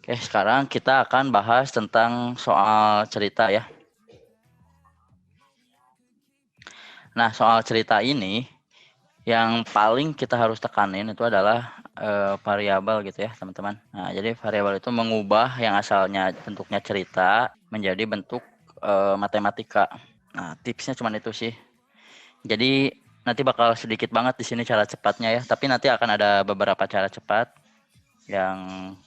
Oke, sekarang kita akan bahas tentang soal cerita ya. Nah, soal cerita ini yang paling kita harus tekanin itu adalah variabel gitu ya, teman-teman. Nah, jadi variabel itu mengubah yang asalnya bentuknya cerita menjadi bentuk matematika. Nah, tipsnya cuma itu sih. Jadi nanti bakal sedikit banget di sini cara cepatnya ya, tapi nanti akan ada beberapa cara cepat yang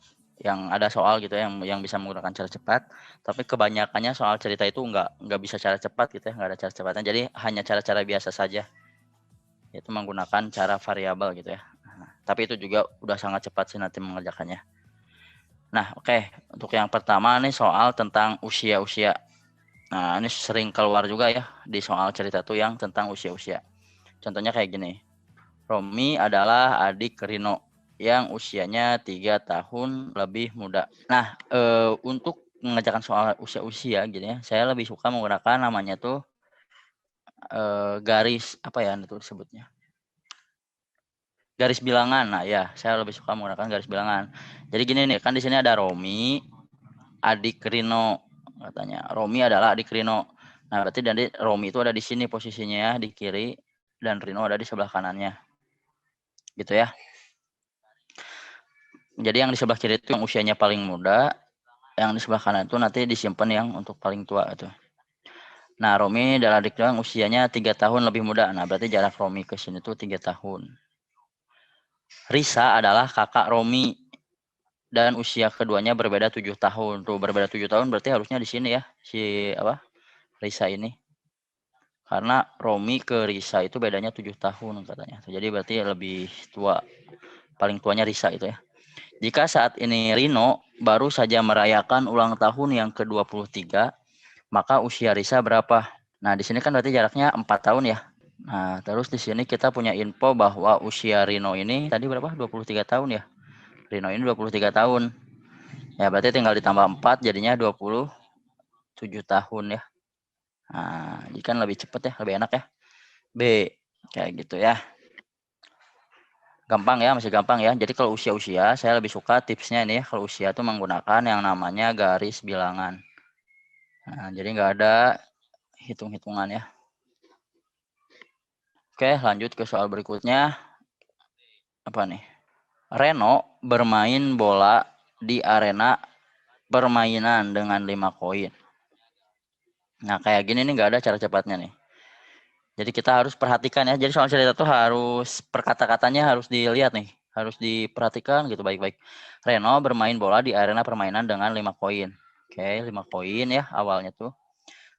ada soal gitu ya, yang bisa menggunakan cara cepat, tapi kebanyakannya soal cerita itu nggak bisa cara cepat gitu ya, nggak ada cara cepatnya, jadi hanya cara-cara biasa saja, yaitu menggunakan cara variabel gitu ya. Nah, tapi itu juga udah sangat cepat sih nanti mengerjakannya. Nah, oke. Untuk yang pertama nih soal tentang usia-usia. Nah, ini sering keluar juga ya di soal cerita tuh yang tentang usia-usia. Contohnya kayak gini. Romi adalah adik Rino yang usianya 3 tahun lebih muda. Nah, untuk mengerjakan soal usia-usia gitu ya, saya lebih suka menggunakan namanya tuh garis apa ya itu disebutnya? Garis bilangan. Nah, ya, saya lebih suka menggunakan garis bilangan. Jadi gini nih, kan di sini ada Romi, adik Rino katanya. Romi adalah adik Rino. Nah, berarti dari Romi itu ada di sini posisinya ya, di kiri, dan Rino ada di sebelah kanannya. Gitu ya. Jadi yang di sebelah kiri itu yang usianya paling muda, yang di sebelah kanan itu nanti disimpan yang untuk paling tua itu. Nah, Romi dan adik yang usianya 3 tahun lebih muda. Nah, berarti jarak Romi ke sini tuh 3 tahun. Risa adalah kakak Romi dan usia keduanya berbeda 7 tahun. Tuh berbeda 7 tahun berarti harusnya di sini ya si apa? Risa ini. Karena Romi ke Risa itu bedanya 7 tahun katanya. Jadi berarti lebih tua. Paling tuanya Risa itu ya. Jika saat ini Rino baru saja merayakan ulang tahun yang ke-23, maka usia Risa berapa? Nah, di sini kan berarti jaraknya 4 tahun ya. Nah, terus di sini kita punya info bahwa usia Rino ini tadi berapa? 23 tahun ya. Rino ini 23 tahun. Ya, berarti tinggal ditambah 4 jadinya 27 tahun ya. Nah, jadi kan lebih cepat ya, lebih enak ya. B, kayak gitu ya. Gampang ya, masih gampang ya. Jadi kalau usia-usia, saya lebih suka tipsnya ini ya. Kalau usia itu menggunakan yang namanya garis bilangan. Nah, jadi nggak ada hitung-hitungan ya. Oke, lanjut ke soal berikutnya. Apa nih? Reno bermain bola di arena permainan dengan 5 koin. Nah, kayak gini nih nggak ada cara cepatnya nih. Jadi kita harus perhatikan ya. Jadi soal cerita tuh harus perkata-katanya harus dilihat nih. Harus diperhatikan gitu baik-baik. Reno bermain bola di arena permainan dengan 5 koin. Oke, 5 koin ya awalnya tuh.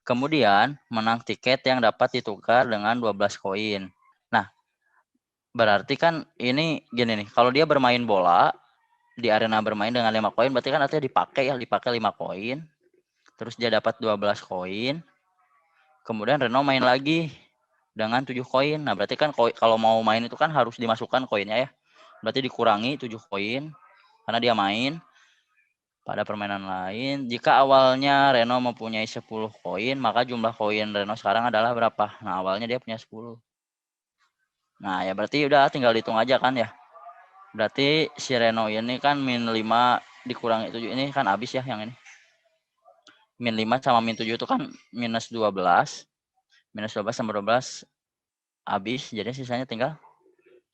Kemudian menang tiket yang dapat ditukar dengan 12 koin. Nah, berarti kan ini gini nih. Kalau dia bermain bola di arena bermain dengan 5 koin, berarti kan artinya dipakai ya. Dipakai 5 koin. Terus dia dapat 12 koin. Kemudian Reno main lagi dengan 7 koin. Nah, berarti kan kalau mau main itu kan harus dimasukkan koinnya ya. Berarti dikurangi 7 koin karena dia main pada permainan lain. Jika awalnya Reno mempunyai 10 koin, maka jumlah koin Reno sekarang adalah berapa? Nah, awalnya dia punya 10. Nah, ya berarti udah tinggal dihitung aja kan ya. Berarti si Reno ini kan min 5 dikurangi 7 ini kan habis ya yang ini. Min 5 sama min 7 itu kan minus 12. Minus 12 sama 12 habis, jadi sisanya tinggal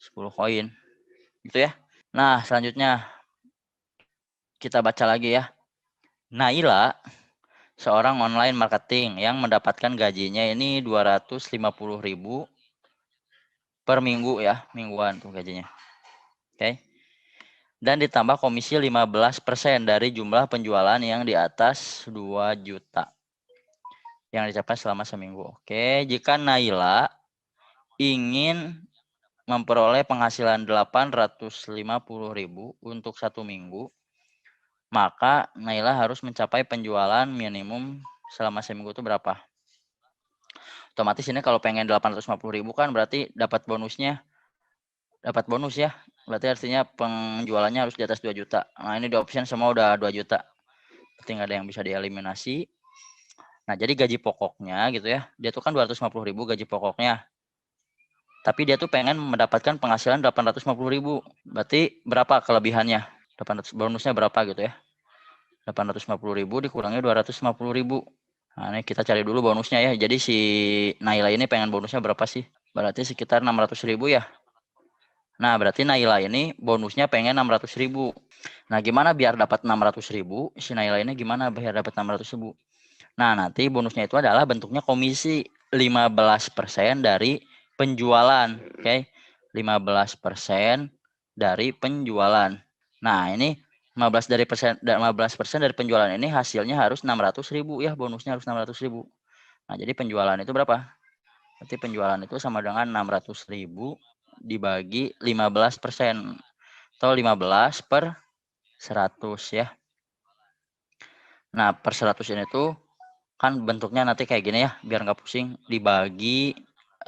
10 koin. Gitu ya. Nah, selanjutnya kita baca lagi ya. Naila, seorang online marketing yang mendapatkan gajinya ini 250.000 per minggu ya, mingguan tuh gajinya. Oke. Dan ditambah komisi 15% dari jumlah penjualan yang di atas 2 juta yang dicapai selama seminggu. Oke, jika Naila ingin memperoleh penghasilan 850.000 untuk 1 minggu, maka Naila harus mencapai penjualan minimum selama seminggu itu berapa? Otomatis ini kalau pengen 850.000 kan berarti dapat bonusnya, dapat bonus ya. Berarti artinya penjualannya harus di atas 2 juta. Nah, ini di option semua udah 2 juta. Berarti nggak ada yang bisa dieliminasi. Nah, jadi gaji pokoknya gitu ya. Dia tuh kan 250.000 gaji pokoknya. Tapi dia tuh pengen mendapatkan penghasilan 850.000. Berarti berapa kelebihannya? 800 bonusnya berapa gitu ya. 850.000 dikurangi 250.000. Nah, ini kita cari dulu bonusnya ya. Jadi si Naila ini pengen bonusnya berapa sih? Berarti sekitar 600.000 ya. Nah, berarti Naila ini bonusnya pengen 600.000. Nah, gimana biar dapat 600.000? Si Naila ini gimana biar dapat 600.000? Nah, nanti bonusnya itu adalah bentuknya komisi 15% dari penjualan. Oke. 15% dari penjualan. Nah, ini 15% dari penjualan ini hasilnya harus 600.000 ya, bonusnya harus 600.000. Nah, jadi penjualan itu berapa? Berarti penjualan itu sama dengan 600.000 dibagi 15%. Atau 15 per 100 ya. Nah, per 100 ini tuh kan bentuknya nanti kayak gini ya, biar nggak pusing, dibagi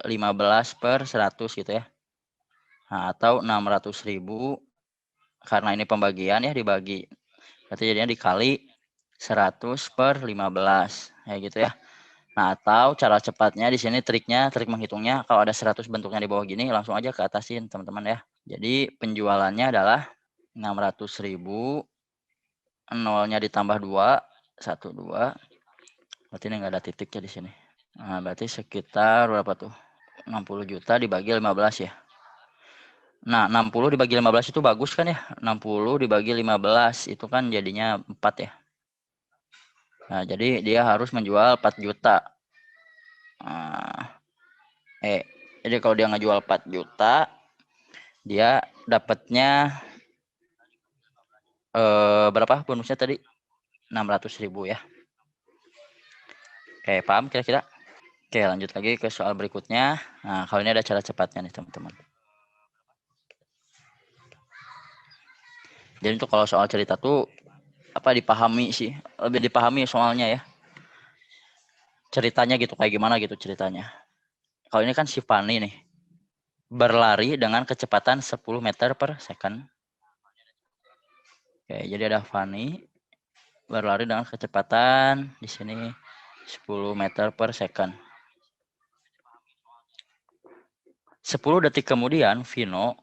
15 per 100 gitu ya. Nah, atau 600.000 karena ini pembagian ya, dibagi. Berarti jadinya dikali 100 per 15. Kayak gitu ya. Nah, atau cara cepatnya di sini triknya, trik menghitungnya, kalau ada 100 bentuknya di bawah gini, langsung aja ke atasin teman-teman ya. Jadi penjualannya adalah 600.000, nolnya ditambah 2, 1, 2. Berarti ini nggak ada titiknya di sini. Nah, berarti sekitar berapa tuh? 60 juta dibagi 15 ya. Nah, 60 dibagi 15 itu bagus kan ya? 60 dibagi 15 itu kan jadinya 4 ya. Nah, jadi dia harus menjual 4 juta. Nah, jadi kalau dia ngejual 4 juta, dia dapatnya berapa bonusnya tadi? 600.000 ya. Oke, paham kira-kira? Oke, lanjut lagi ke soal berikutnya. Nah, kalau ini ada cara cepatnya nih teman-teman. Jadi itu kalau soal cerita tuh apa dipahami sih, lebih dipahami soalnya ya. Ceritanya gitu kayak gimana gitu ceritanya. Kalau ini kan si Fanny nih berlari dengan kecepatan 10 meter per second. Oke, jadi ada Fanny berlari dengan kecepatan di sini 10 meter per second. 10 detik kemudian Vino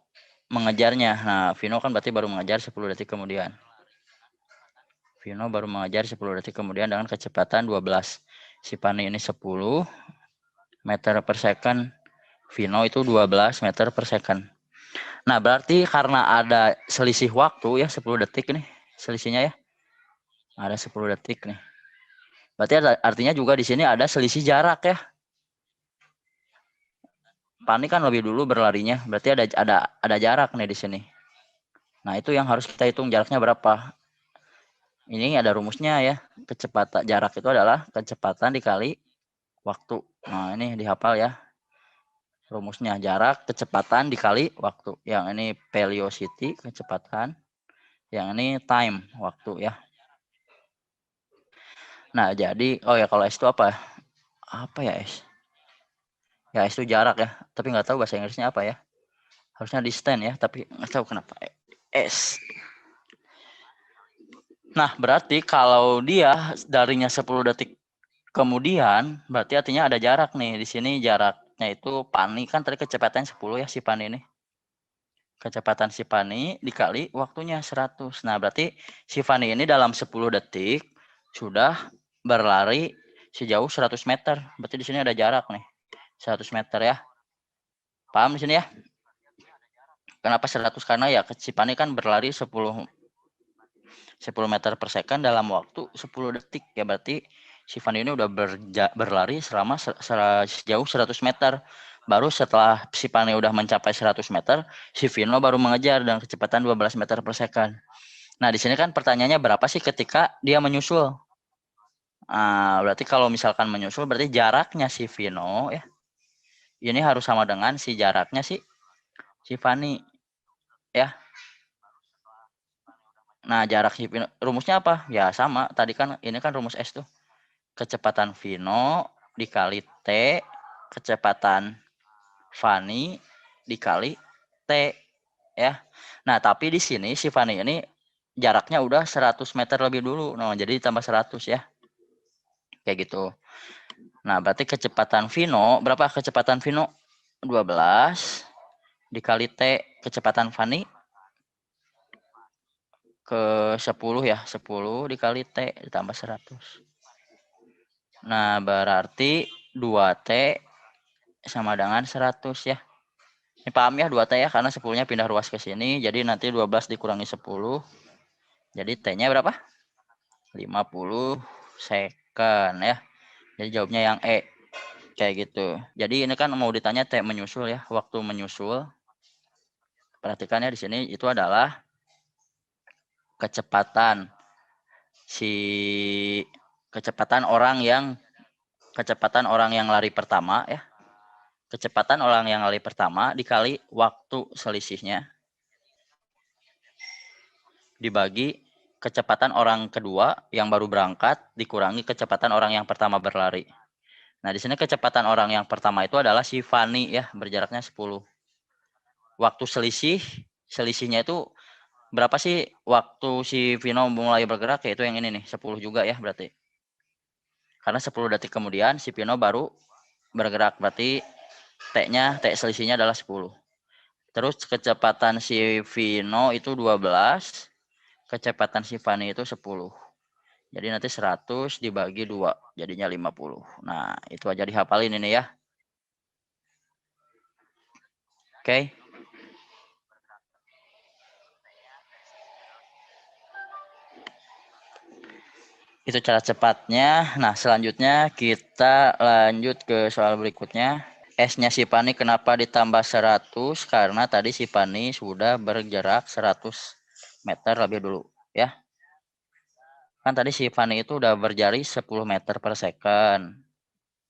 mengejarnya. Nah, Vino kan berarti baru mengejar 10 detik kemudian. Vino baru mengejar 10 detik kemudian dengan kecepatan 12. Si Fanny ini 10 meter per second. Vino itu 12 meter per second. Nah, berarti karena ada selisih waktu ya 10 detik nih selisihnya ya. Ada 10 detik nih. Berarti artinya juga di sini ada selisih jarak ya. Fanny kan lebih dulu berlarinya, berarti ada jarak nih di sini. Nah, itu yang harus kita hitung jaraknya berapa. Ini ada rumusnya ya. Kecepatan jarak itu adalah kecepatan dikali waktu. Nah, ini dihafal ya. Rumusnya jarak kecepatan dikali waktu. Yang ini velocity kecepatan, yang ini time waktu ya. Nah, jadi oh ya kalau S itu apa? Apa ya S? Ya S itu jarak ya, tapi nggak tahu bahasa Inggrisnya apa ya. Harusnya distance ya, tapi nggak tahu kenapa S. Nah, berarti kalau dia darinya 10 detik kemudian, berarti artinya ada jarak nih. Di sini jaraknya itu Fanny kan tadi kecepatan 10 ya si Fanny ini. Kecepatan si Fanny dikali waktunya 100. Nah, berarti si Fanny ini dalam 10 detik sudah berlari sejauh 100 meter. Berarti di sini ada jarak nih. 100 meter ya. Paham di sini ya? Kenapa 100? Karena ya si Fanny kan berlari 10 meter per second dalam waktu 10 detik. Ya berarti si Fanny ini udah berlari selama sejauh 100 meter. Baru setelah si Fanny udah mencapai 100 meter, si Vino baru mengejar dengan kecepatan 12 meter per second. Nah, di sini kan pertanyaannya berapa sih ketika dia menyusul? Berarti kalau misalkan menyusul berarti jaraknya si Vino ya. Ini harus sama dengan si jaraknya si Fanny ya. Nah, jarak si Vino rumusnya apa? Ya sama, tadi kan ini kan rumus S tuh. Kecepatan Vino dikali T, kecepatan Fanny dikali T ya. Nah, tapi di sini si Fanny ini jaraknya udah 100 meter lebih dulu. Nah, jadi ditambah 100 ya. Kayak gitu. Nah, berarti kecepatan Vino, berapa kecepatan Vino? 12 dikali T kecepatan Fanny ke 10 ya. 10 dikali T ditambah 100. Nah, berarti 2T sama dengan 100 ya. Ini paham ya 2T ya, karena 10-nya pindah ruas ke sini. Jadi nanti 12 dikurangi 10. Jadi T-nya berapa? 50 second ya. Jadi jawabnya yang E. Kayak gitu. Jadi ini kan mau ditanya T menyusul ya. Waktu menyusul. Perhatikan ya di sini itu adalah kecepatan kecepatan orang yang lari pertama ya. Kecepatan orang yang lari pertama dikali waktu selisihnya dibagi kecepatan orang kedua yang baru berangkat dikurangi kecepatan orang yang pertama berlari. Nah, di sini kecepatan orang yang pertama itu adalah si Fani ya, berjaraknya 10. Waktu selisihnya itu berapa sih waktu si Vino mulai bergerak, yaitu yang ini nih, 10 juga ya berarti. Karena 10 detik kemudian si Vino baru bergerak, berarti T selisihnya adalah 10. Terus kecepatan si Vino itu 12, kecepatan si Fani itu 10. Jadi nanti 100 dibagi 2, jadinya 50. Nah, itu aja dihafalin ini ya. Oke. Itu cara cepatnya. Nah, selanjutnya kita lanjut ke soal berikutnya. S-nya si Fani kenapa ditambah 100? Karena tadi si Fani sudah bergerak 100 meter lebih dulu ya. Kan tadi si Fani itu udah berjari 10 meter per second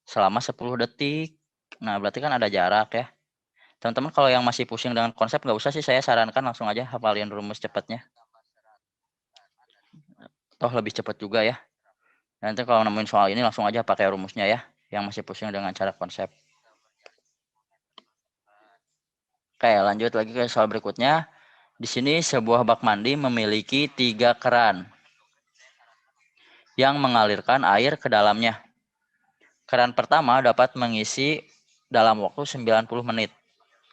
selama 10 detik. Nah, berarti kan ada jarak ya. Teman-teman kalau yang masih pusing dengan konsep nggak usah sih, saya sarankan langsung aja hafalin rumus cepatnya. Toh lebih cepat juga ya. Nanti kalau nemuin soal ini langsung aja pakai rumusnya ya, yang masih pusing dengan cara konsep. Oke, lanjut lagi ke soal berikutnya. Di sini sebuah bak mandi memiliki 3 keran yang mengalirkan air ke dalamnya. Keran pertama dapat mengisi dalam waktu 90 menit.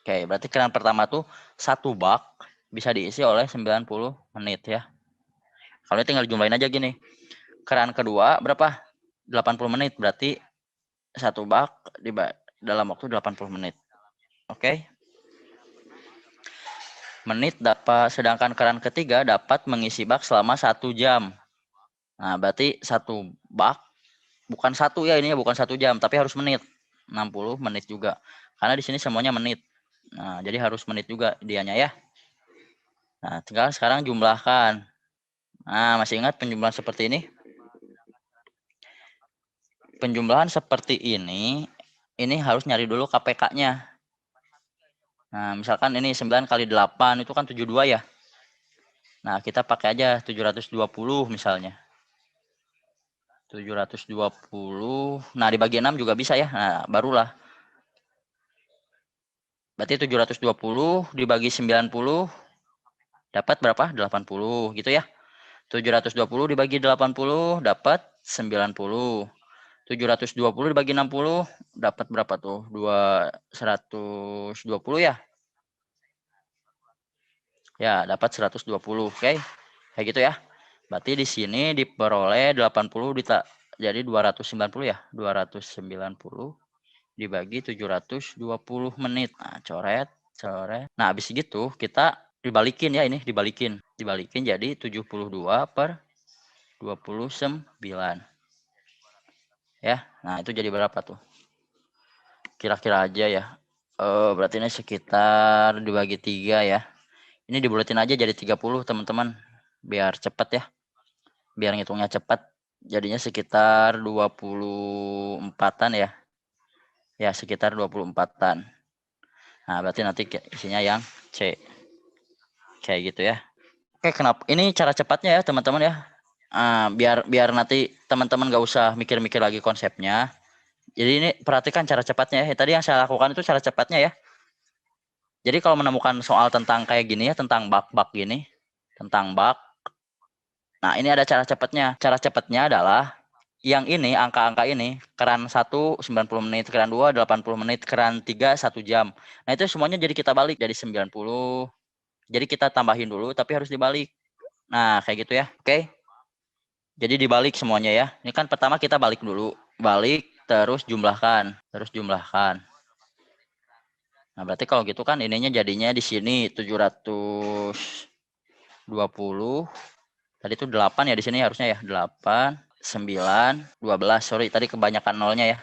Oke, berarti keran pertama tuh satu bak bisa diisi oleh 90 menit ya. Kalau tinggal jumlahin aja gini. Keran kedua berapa? 80 menit, berarti satu bak dalam waktu 80 menit. Oke. Menit dapat, sedangkan keran ketiga dapat mengisi bak selama 1 jam. Nah, berarti satu bak bukan satu ya, ini bukan 1 jam, tapi harus menit. 60 menit juga. Karena di sini semuanya menit. Nah, jadi harus menit juga dianya ya. Nah, tinggal sekarang jumlahkan. Nah, masih ingat penjumlahan seperti ini? Penjumlahan seperti ini harus nyari dulu KPK-nya. Nah, misalkan ini 9 kali 8 itu kan 72 ya. Nah, kita pakai aja 720 misalnya. 720. Nah, dibagi 6 juga bisa ya. Nah, barulah. Berarti 720 dibagi 90 dapat berapa? 80 gitu ya. 720 dibagi 80 dapat 90. 720 dibagi 60 dapat berapa tuh? 120 ya. Ya, dapat 120. Oke. Kayak gitu ya. Berarti di sini diperoleh 80 jadi 290 ya. 290 dibagi 720 menit. Nah, coret. Nah, habis gitu kita dibalikin ya, ini dibalikin. Dibalikin jadi 72 per 29. Ya, nah itu jadi berapa tuh? Kira-kira aja ya. Berarti ini sekitar dibagi 3 ya. Ini dibuletin aja jadi 30 teman-teman. Biar cepat ya. Biar ngitungnya cepat. Jadinya sekitar 24-an ya. Ya, sekitar 24-an. Nah, berarti nanti isinya yang C. Kayak gitu ya. Oke, kenapa? Ini cara cepatnya ya, teman-teman ya. Biar nanti teman-teman gak usah mikir-mikir lagi konsepnya. Jadi ini perhatikan cara cepatnya ya. Tadi yang saya lakukan itu cara cepatnya ya. Jadi kalau menemukan soal tentang kayak gini ya, tentang bak-bak gini, tentang bak. Nah, ini ada cara cepatnya. Cara cepatnya adalah yang ini, angka-angka ini, keran 1 90 menit, keran 2 80 menit, keran 3 1 jam. Nah, itu semuanya jadi kita balik jadi 90. Jadi kita tambahin dulu tapi harus dibalik. Nah, kayak gitu ya. Oke. Jadi dibalik semuanya ya. Ini kan pertama kita balik dulu. Balik, terus jumlahkan. Terus jumlahkan. Nah, berarti kalau gitu kan ininya jadinya di sini 720. Tadi itu 8 ya di sini harusnya ya. 8, 9, 12. Sorry, tadi kebanyakan nolnya ya.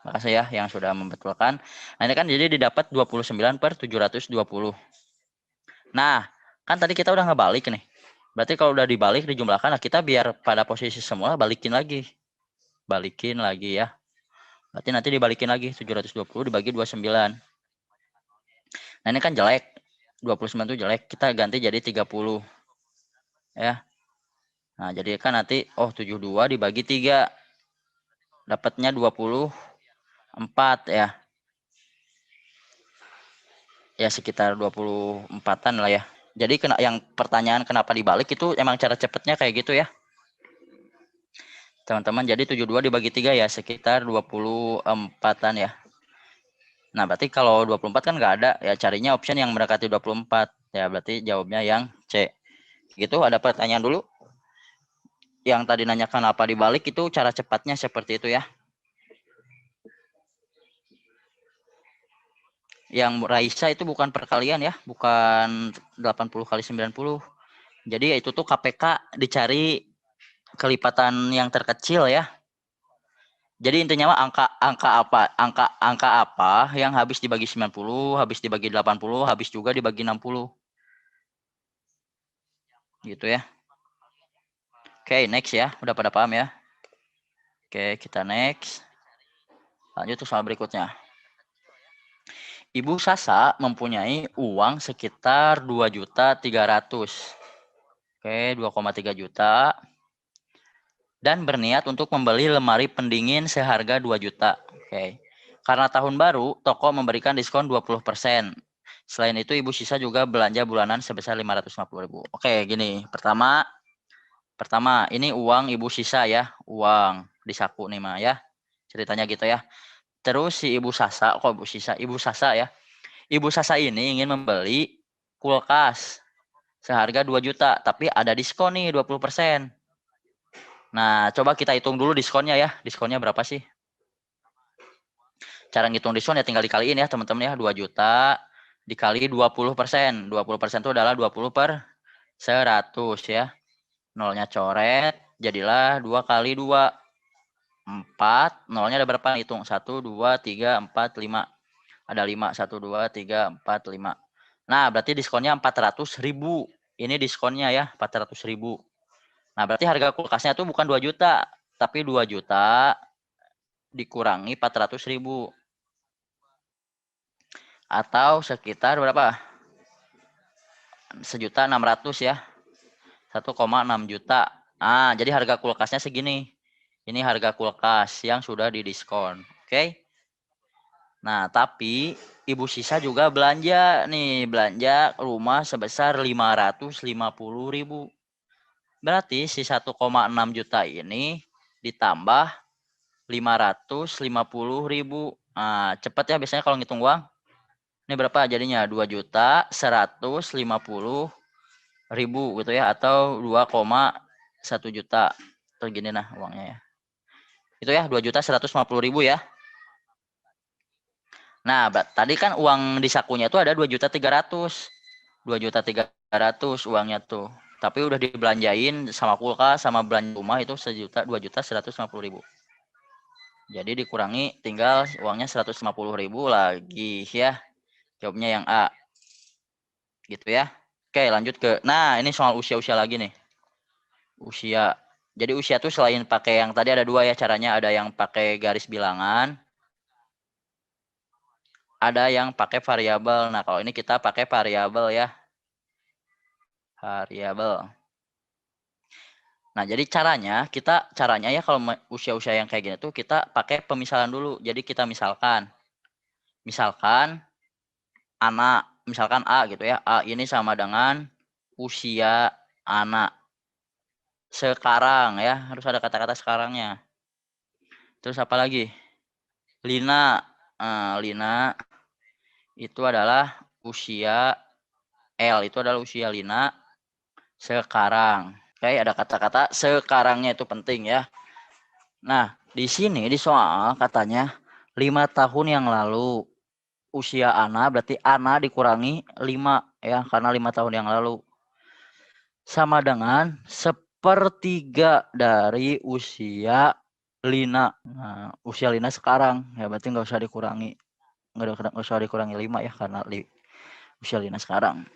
Makasih ya yang sudah membetulkan. Nah, ini kan jadi didapat 29/720. Nah, kan tadi kita udah ngebalik nih. Berarti kalau udah dibalik dijumlahkan, nah kita biar pada posisi semula balikin lagi. Balikin lagi ya. Berarti nanti dibalikin lagi 720 dibagi 29. Nah, ini kan jelek. 29 itu jelek. Kita ganti jadi 30. Ya. Nah, jadi kan nanti 72 dibagi 3. Dapatnya 24 ya. Ya sekitar 24-an lah ya. Jadi yang pertanyaan kenapa dibalik itu emang cara cepatnya kayak gitu ya. Teman-teman, jadi 72 dibagi 3 ya sekitar 24-an ya. Nah, berarti kalau 24 kan nggak ada, ya carinya option yang mendekati 24. Ya, berarti jawabnya yang C. Gitu, ada pertanyaan dulu? Yang tadi nanyakan apa dibalik itu cara cepatnya seperti itu ya. Yang Raisa itu bukan perkalian ya, bukan 80 kali 90. Jadi itu tuh KPK dicari kelipatan yang terkecil ya. Jadi intinya mah angka apa yang habis dibagi 90, habis dibagi 80, habis juga dibagi 60. Gitu ya. Oke, next ya. Udah pada paham ya? Oke, kita next. Lanjut ke soal berikutnya. Ibu Sasa mempunyai uang sekitar 2.300.000. Oke, 2,3 juta. Dan berniat untuk membeli lemari pendingin seharga 2 juta. Oke. Karena tahun baru, toko memberikan diskon 20%. Selain itu, Ibu Sisa juga belanja bulanan sebesar 550.000. Oke, gini. Pertama, ini uang Ibu Sisa ya. Uang di saku nih, Ma ya. Ceritanya gitu ya. Terus si Ibu Sasa, Ibu Sasa ya. Ibu Sasa ini ingin membeli kulkas seharga 2 juta, tapi ada diskon nih 20%. Nah, coba kita hitung dulu diskonnya ya. Diskonnya berapa sih? Cara ngitung diskon ya tinggal dikaliin ya teman-teman ya. 2 juta dikali 20%. 20% itu adalah 20 per 100 ya. Nolnya coret, jadilah 2 kali 2. 4. Nolnya ada berapa? Hitung. 1, 2, 3, 4, 5. Ada 5. 1, 2, 3, 4, 5. Nah, berarti diskonnya 400.000. Ini diskonnya ya, 400.000. Nah, berarti harga kulkasnya tuh bukan 2 juta, tapi 2 juta dikurangi 400.000. Atau sekitar berapa? 1.600.000 ya. 1,6 juta. Nah, jadi harga kulkasnya segini. Ini harga kulkas yang sudah didiskon. Oke. Nah, tapi Ibu Sisa juga belanja nih, belanja rumah sebesar 550.000. Berarti si 1,6 juta ini ditambah 550.000. Nah, cepat ya biasanya kalau ngitung uang. Ini berapa jadinya? 2.150.000 gitu ya, atau 2,1 juta. Atau gini nah uangnya ya. Itu ya 2.150.000 ya. Nah, tadi kan uang di sakunya itu ada 2.300.000. 2.300.000 uangnya tuh. Tapi udah dibelanjain sama kulkas sama belanja rumah itu 2.150.000. Jadi dikurangi tinggal uangnya 150.000 lagi ya. Jawabnya yang A. Gitu ya. Oke, lanjut ke. Nah, ini soal usia-usia lagi nih. Usia. Jadi usia tuh selain pakai yang tadi ada dua ya caranya. Ada yang pakai garis bilangan. Ada yang pakai variabel. Nah, kalau ini kita pakai variabel ya. Variabel. Nah, jadi caranya ya kalau usia-usia yang kayak gini tuh kita pakai pemisalan dulu. Jadi kita misalkan anak, misalkan A gitu ya. A ini sama dengan usia anak sekarang ya, harus ada kata-kata sekarangnya. Terus apa lagi? Lina. Lina itu adalah usia L itu adalah usia Lina sekarang. Oke, ada kata-kata sekarangnya itu penting ya. Nah, di sini di soal katanya 5 tahun yang lalu usia Ana berarti Ana dikurangi 5 ya karena 5 tahun yang lalu sama dengan sepertiga dari usia Lina. Nah, usia Lina sekarang ya berarti nggak usah dikurangi, nggak usah dikurangi 5 ya karena usia Lina sekarang.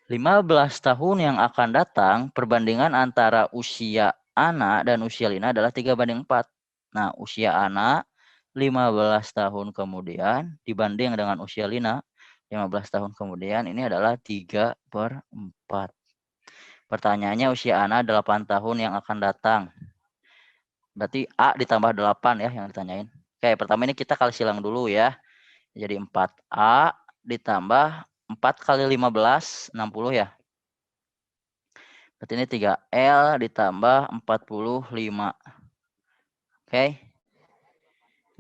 15 tahun yang akan datang, perbandingan antara usia Ana dan usia Lina adalah 3:4. Nah, usia Ana 15 tahun kemudian dibanding dengan usia Lina 15 tahun kemudian ini adalah 3/4. Pertanyaannya usia Ana 8 tahun yang akan datang. Berarti A ditambah 8 ya yang ditanyain. Oke, pertama ini kita kali silang dulu ya. Jadi 4A ditambah 4 kali 15, 60 ya. Berarti ini 3L ditambah 45. Oke.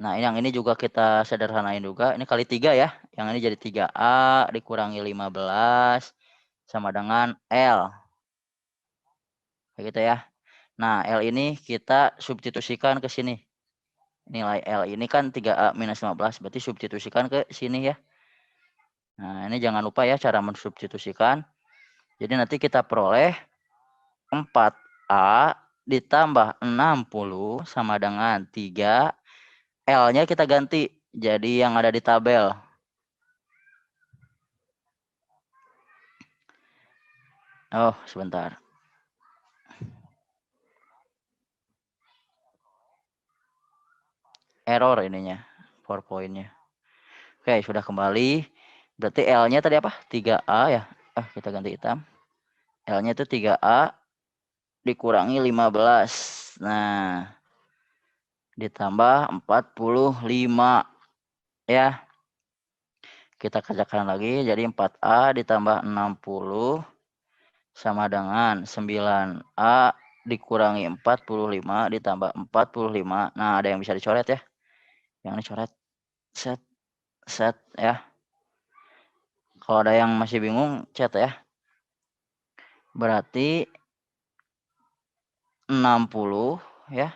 Nah, yang ini juga kita sederhanain juga. Ini kali 3 ya. Yang ini jadi 3A dikurangi 15 sama dengan L. Kayak gitu ya. Nah, L ini kita substitusikan ke sini. Nilai L ini kan 3A minus 15. Berarti substitusikan ke sini ya. Nah, ini jangan lupa ya cara mensubstitusikan. Jadi nanti kita peroleh 4A ditambah 60 sama dengan 3. L-nya kita ganti jadi yang ada di tabel. Oh, sebentar. Error ininya, PowerPoint-nya. Oke, sudah kembali. Berarti L-nya tadi apa? 3A ya. Kita ganti hitam. L-nya itu 3A dikurangi 15. Nah, ditambah 45 ya. Kita kerjakan lagi jadi 4A ditambah 60 sama dengan 9A dikurangi 45 ditambah 45. Nah, ada yang bisa dicoret ya. Yang ini coret. Set ya. Kalau ada yang masih bingung, chat ya. Berarti 60 ya.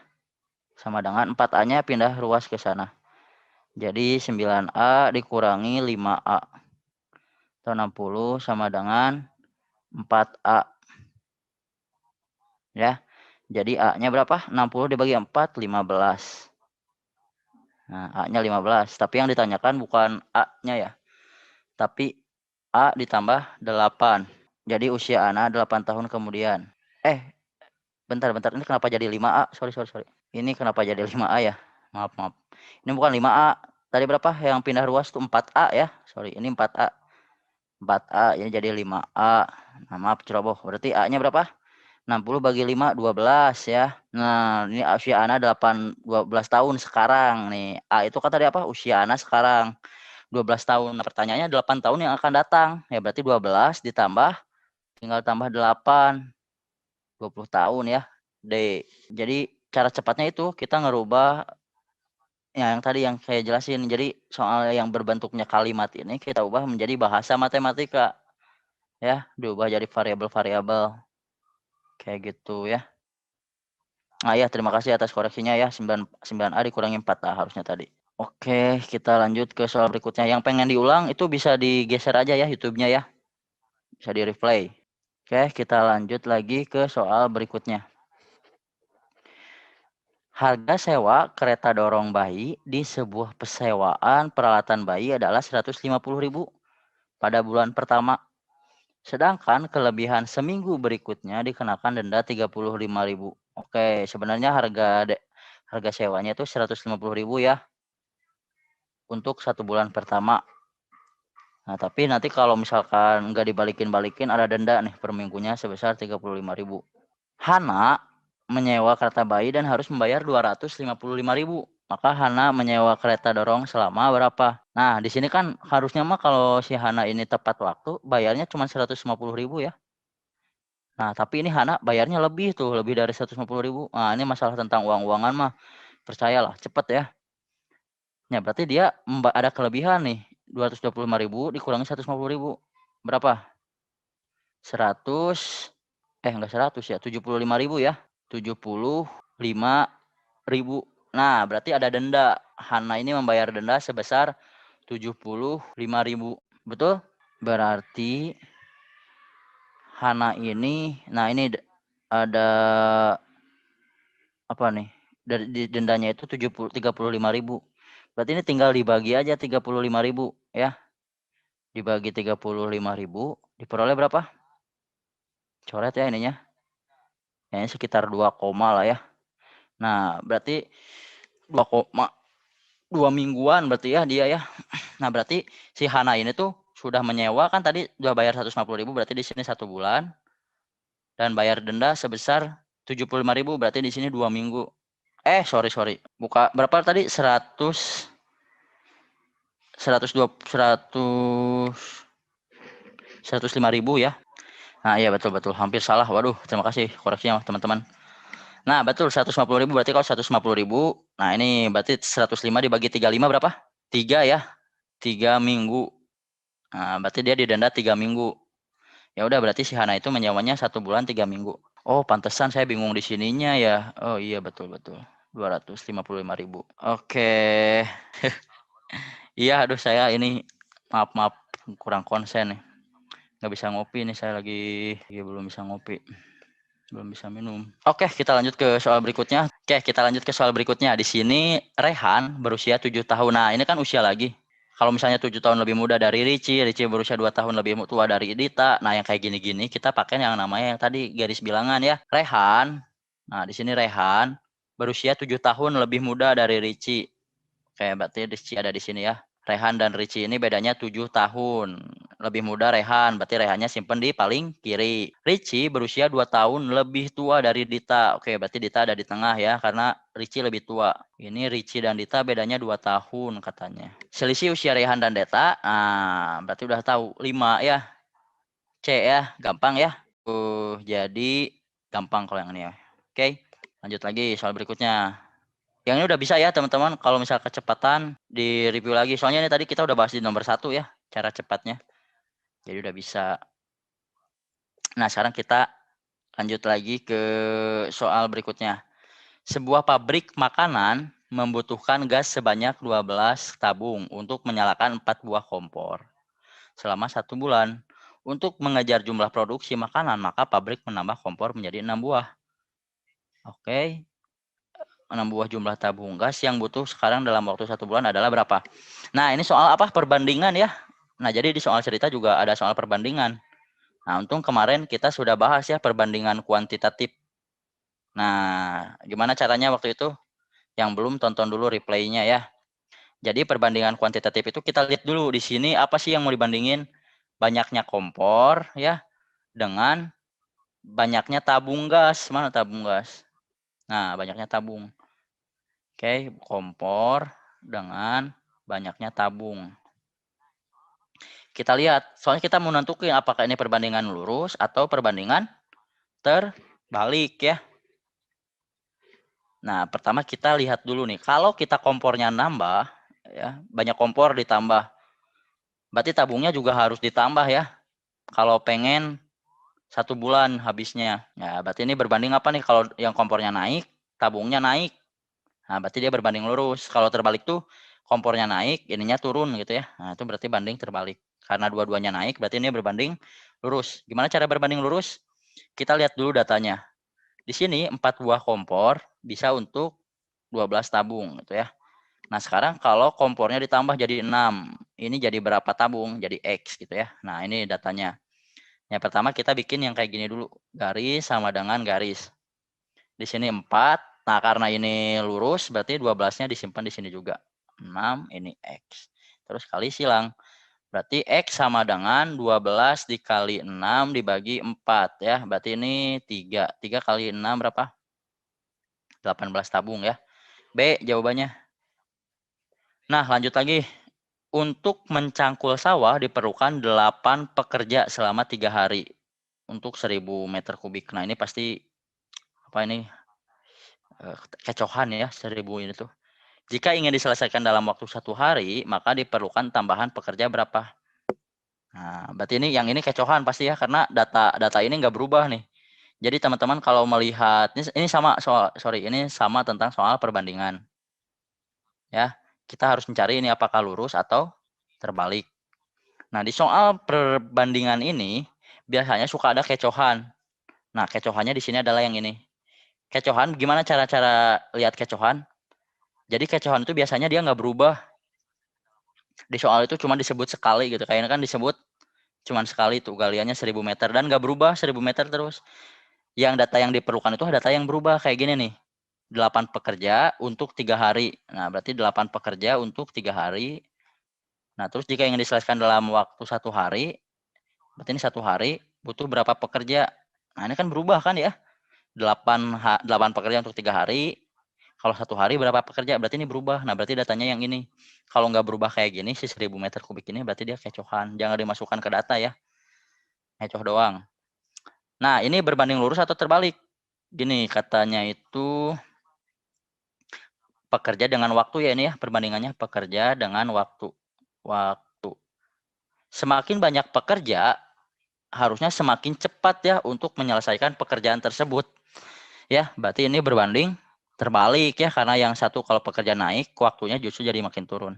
Sama dengan 4A-nya pindah ruas ke sana. Jadi 9A dikurangi 5A. Atau 60 sama dengan 4A. Ya. Jadi A-nya berapa? 60 dibagi 4, 15. Nah, A-nya 15. Tapi yang ditanyakan bukan A-nya ya. Tapi A ditambah 8. Jadi usia Ana 8 tahun kemudian. Bentar. Ini kenapa jadi 5A? Sorry. Ini kenapa jadi 5A ya? Maaf. Ini bukan 5A. Tadi berapa yang pindah ruas tuh 4A ya? Sorry, ini 4A. 4A ini jadi 5A. Nah, maaf ceroboh. Berarti A-nya berapa? 60 bagi 5, 12 ya. Nah, ini usia Ana 12 tahun sekarang nih. A itu kan tadi apa? Usia Ana sekarang 12 tahun. Nah, pertanyaannya 8 tahun yang akan datang. Ya berarti 12 ditambah tinggal tambah 8. 20 tahun ya. D. Jadi cara cepatnya itu kita ngerubah ya yang tadi yang saya jelasin. Jadi soal yang berbentuknya kalimat ini kita ubah menjadi bahasa matematika. Ya, diubah jadi variabel-variabel. Kayak gitu ya. Nah ya, terima kasih atas koreksinya ya. 9A dikurangi 4A harusnya tadi. Oke, kita lanjut ke soal berikutnya. Yang pengen diulang itu bisa digeser aja ya YouTube-nya ya. Bisa di replay. Oke, kita lanjut lagi ke soal berikutnya. Harga sewa kereta dorong bayi di sebuah persewaan peralatan bayi adalah 150.000 pada bulan pertama. Sedangkan kelebihan seminggu berikutnya dikenakan denda 35.000. Oke, sebenarnya harga sewanya itu 150.000 ya untuk 1 bulan pertama. Nah, tapi nanti kalau misalkan nggak dibalikin ada denda nih per minggunya sebesar 35.000. Hana menyewa kereta bayi dan harus membayar 255.000. Maka Hana menyewa kereta dorong selama berapa? Nah, di sini kan harusnya mah kalau si Hana ini tepat waktu, bayarnya cuma 150.000 ya. Nah, tapi ini Hana bayarnya lebih dari 150.000. Nah, ini masalah tentang uang-uangan mah, percayalah, cepet ya. Ya, berarti dia ada kelebihan nih, 225.000 dikurangi 150.000. Berapa? 100 Enggak 100 ya, 75.000 ya. 75.000. Nah, berarti ada denda. Hana ini membayar denda sebesar 75.000. Betul? Berarti Hana ini, nah ini ada apa nih? Dari dendanya itu 35.000. Berarti ini tinggal dibagi aja 35.000 ya. Dibagi 35.000 diperoleh berapa? Coret ya ininya. Ini sekitar 2, lah ya. Nah, berarti 2 mingguan berarti ya dia ya. Nah, berarti si Hana ini tuh sudah menyewa kan tadi udah bayar 150.000, berarti di sini 1 bulan dan bayar denda sebesar 75.000, berarti di sini 2 minggu. Sorry. Buka berapa tadi? 105.000 ya. Nah, iya betul. Hampir salah. Waduh, terima kasih koreksinya teman-teman. Nah, betul 150.000 berarti kalau 150.000. Nah, ini berarti 105 dibagi 35 berapa? 3 ya. 3 minggu. Nah, berarti dia didenda 3 minggu. Ya udah berarti si Hana itu menyewanya 1 bulan 3 minggu. Oh, pantesan saya bingung di sininya ya. Oh iya betul. 255.000. Oke. Iya, aduh saya ini maaf kurang konsen nih. Nggak bisa ngopi nih, saya lagi belum bisa ngopi. Belum bisa minum. Oke, kita lanjut ke soal berikutnya. Di sini Rehan berusia 7 tahun. Nah, ini kan usia lagi. Kalau misalnya 7 tahun lebih muda dari Ricci berusia 2 tahun lebih tua dari Dita. Nah, yang kayak gini-gini kita pakai yang namanya yang tadi garis bilangan ya. Rehan. Nah, di sini Rehan berusia 7 tahun lebih muda dari Ricci. Oke, berarti Ricci ada di sini ya. Rehan dan Ricci ini bedanya 7 tahun. Lebih muda Rehan, berarti Rehannya simpen di paling kiri. Ricci berusia 2 tahun lebih tua dari Dita. Oke, berarti Dita ada di tengah ya, karena Ricci lebih tua. Ini Ricci dan Dita bedanya 2 tahun katanya. Selisih usia Rehan dan Dita, berarti udah tahu 5 ya. C ya, gampang ya. Jadi gampang kalau yang ini ya. Oke, lanjut lagi soal berikutnya. Yang ini udah bisa ya teman-teman. Kalau misal kecepatan di review lagi. Soalnya ini tadi kita udah bahas di nomor 1 ya. Cara cepatnya. Jadi udah bisa. Nah sekarang kita lanjut lagi ke soal berikutnya. Sebuah pabrik makanan membutuhkan gas sebanyak 12 tabung untuk menyalakan 4 buah kompor selama 1 bulan. Untuk mengejar jumlah produksi makanan, maka pabrik menambah kompor menjadi 6 buah. Oke. 6 buah jumlah tabung gas yang butuh sekarang dalam waktu 1 bulan adalah berapa? Nah, ini soal apa? Perbandingan ya. Nah, jadi di soal cerita juga ada soal perbandingan. Nah, untung kemarin kita sudah bahas ya perbandingan kuantitatif. Nah, gimana caranya waktu itu? Yang belum tonton dulu replaynya ya. Jadi perbandingan kuantitatif itu kita lihat dulu di sini apa sih yang mau dibandingin? Banyaknya kompor ya dengan banyaknya tabung gas. Mana tabung gas? Nah, banyaknya tabung. Oke, kompor dengan banyaknya tabung. Kita lihat, soalnya kita mau nentuin apakah ini perbandingan lurus atau perbandingan terbalik ya. Nah, pertama kita lihat dulu nih, kalau kita kompornya nambah, ya banyak kompor ditambah, berarti tabungnya juga harus ditambah ya. Kalau pengen 1 bulan habisnya, ya berarti ini berbanding apa nih? Kalau yang kompornya naik, tabungnya naik. Nah, berarti dia berbanding lurus. Kalau terbalik tuh kompornya naik, ininya turun gitu ya. Nah, itu berarti banding terbalik. Karena dua-duanya naik, berarti ini berbanding lurus. Gimana cara berbanding lurus? Kita lihat dulu datanya. Di sini 4 buah kompor bisa untuk 12 tabung gitu ya. Nah, sekarang kalau kompornya ditambah jadi 6, ini jadi berapa tabung? Jadi X gitu ya. Nah, ini datanya. Yang pertama kita bikin yang kayak gini dulu. Garis sama dengan garis. Di sini 4. Nah, karena ini lurus, berarti 12-nya disimpan di sini juga. 6, ini X. Terus kali silang. Berarti X sama dengan 12 dikali 6 dibagi 4 ya. Berarti ini 3. 3 kali 6 berapa? 18 tabung ya. B jawabannya. Nah, lanjut lagi. Untuk mencangkul sawah diperlukan 8 pekerja selama 3 hari. Untuk 1000 meter kubik. Nah, ini pasti apa ini? Kecohan ya 1000 ini tuh. Jika ingin diselesaikan dalam waktu 1 hari, maka diperlukan tambahan pekerja berapa? Nah, berarti ini yang ini kecohan pasti ya, karena data ini nggak berubah nih. Jadi teman-teman kalau melihat ini sama ini sama tentang soal perbandingan. Ya, kita harus mencari ini apakah lurus atau terbalik. Nah, di soal perbandingan ini biasanya suka ada kecohan. Nah, kecohannya di sini adalah yang ini. Kecohan, gimana cara-cara lihat kecohan? Jadi kecohan itu biasanya dia nggak berubah. Di soal itu cuma disebut sekali gitu. Kayaknya kan disebut cuma sekali tuh galiannya 1000 meter dan nggak berubah 1000 meter terus. Yang data yang diperlukan itu data yang berubah kayak gini nih. 8 pekerja untuk 3 hari. Nah, berarti 8 pekerja untuk 3 hari. Nah, terus jika ingin diselesaikan dalam waktu 1 hari, berarti ini 1 hari butuh berapa pekerja? Nah, ini kan berubah kan ya. 8 pekerja untuk 3 hari. Kalau 1 hari berapa pekerja? Berarti ini berubah. Nah, berarti datanya yang ini. Kalau nggak berubah kayak gini, si 1000 meter kubik ini berarti dia kecohan. Jangan dimasukkan ke data ya. Kecoh doang. Nah, ini berbanding lurus atau terbalik? Gini, katanya itu pekerja dengan waktu ya ini ya. Perbandingannya pekerja dengan waktu. Waktu. Semakin banyak pekerja, harusnya semakin cepat ya untuk menyelesaikan pekerjaan tersebut. Ya, berarti ini berbanding terbalik ya, karena yang satu kalau pekerja naik, waktunya justru jadi makin turun.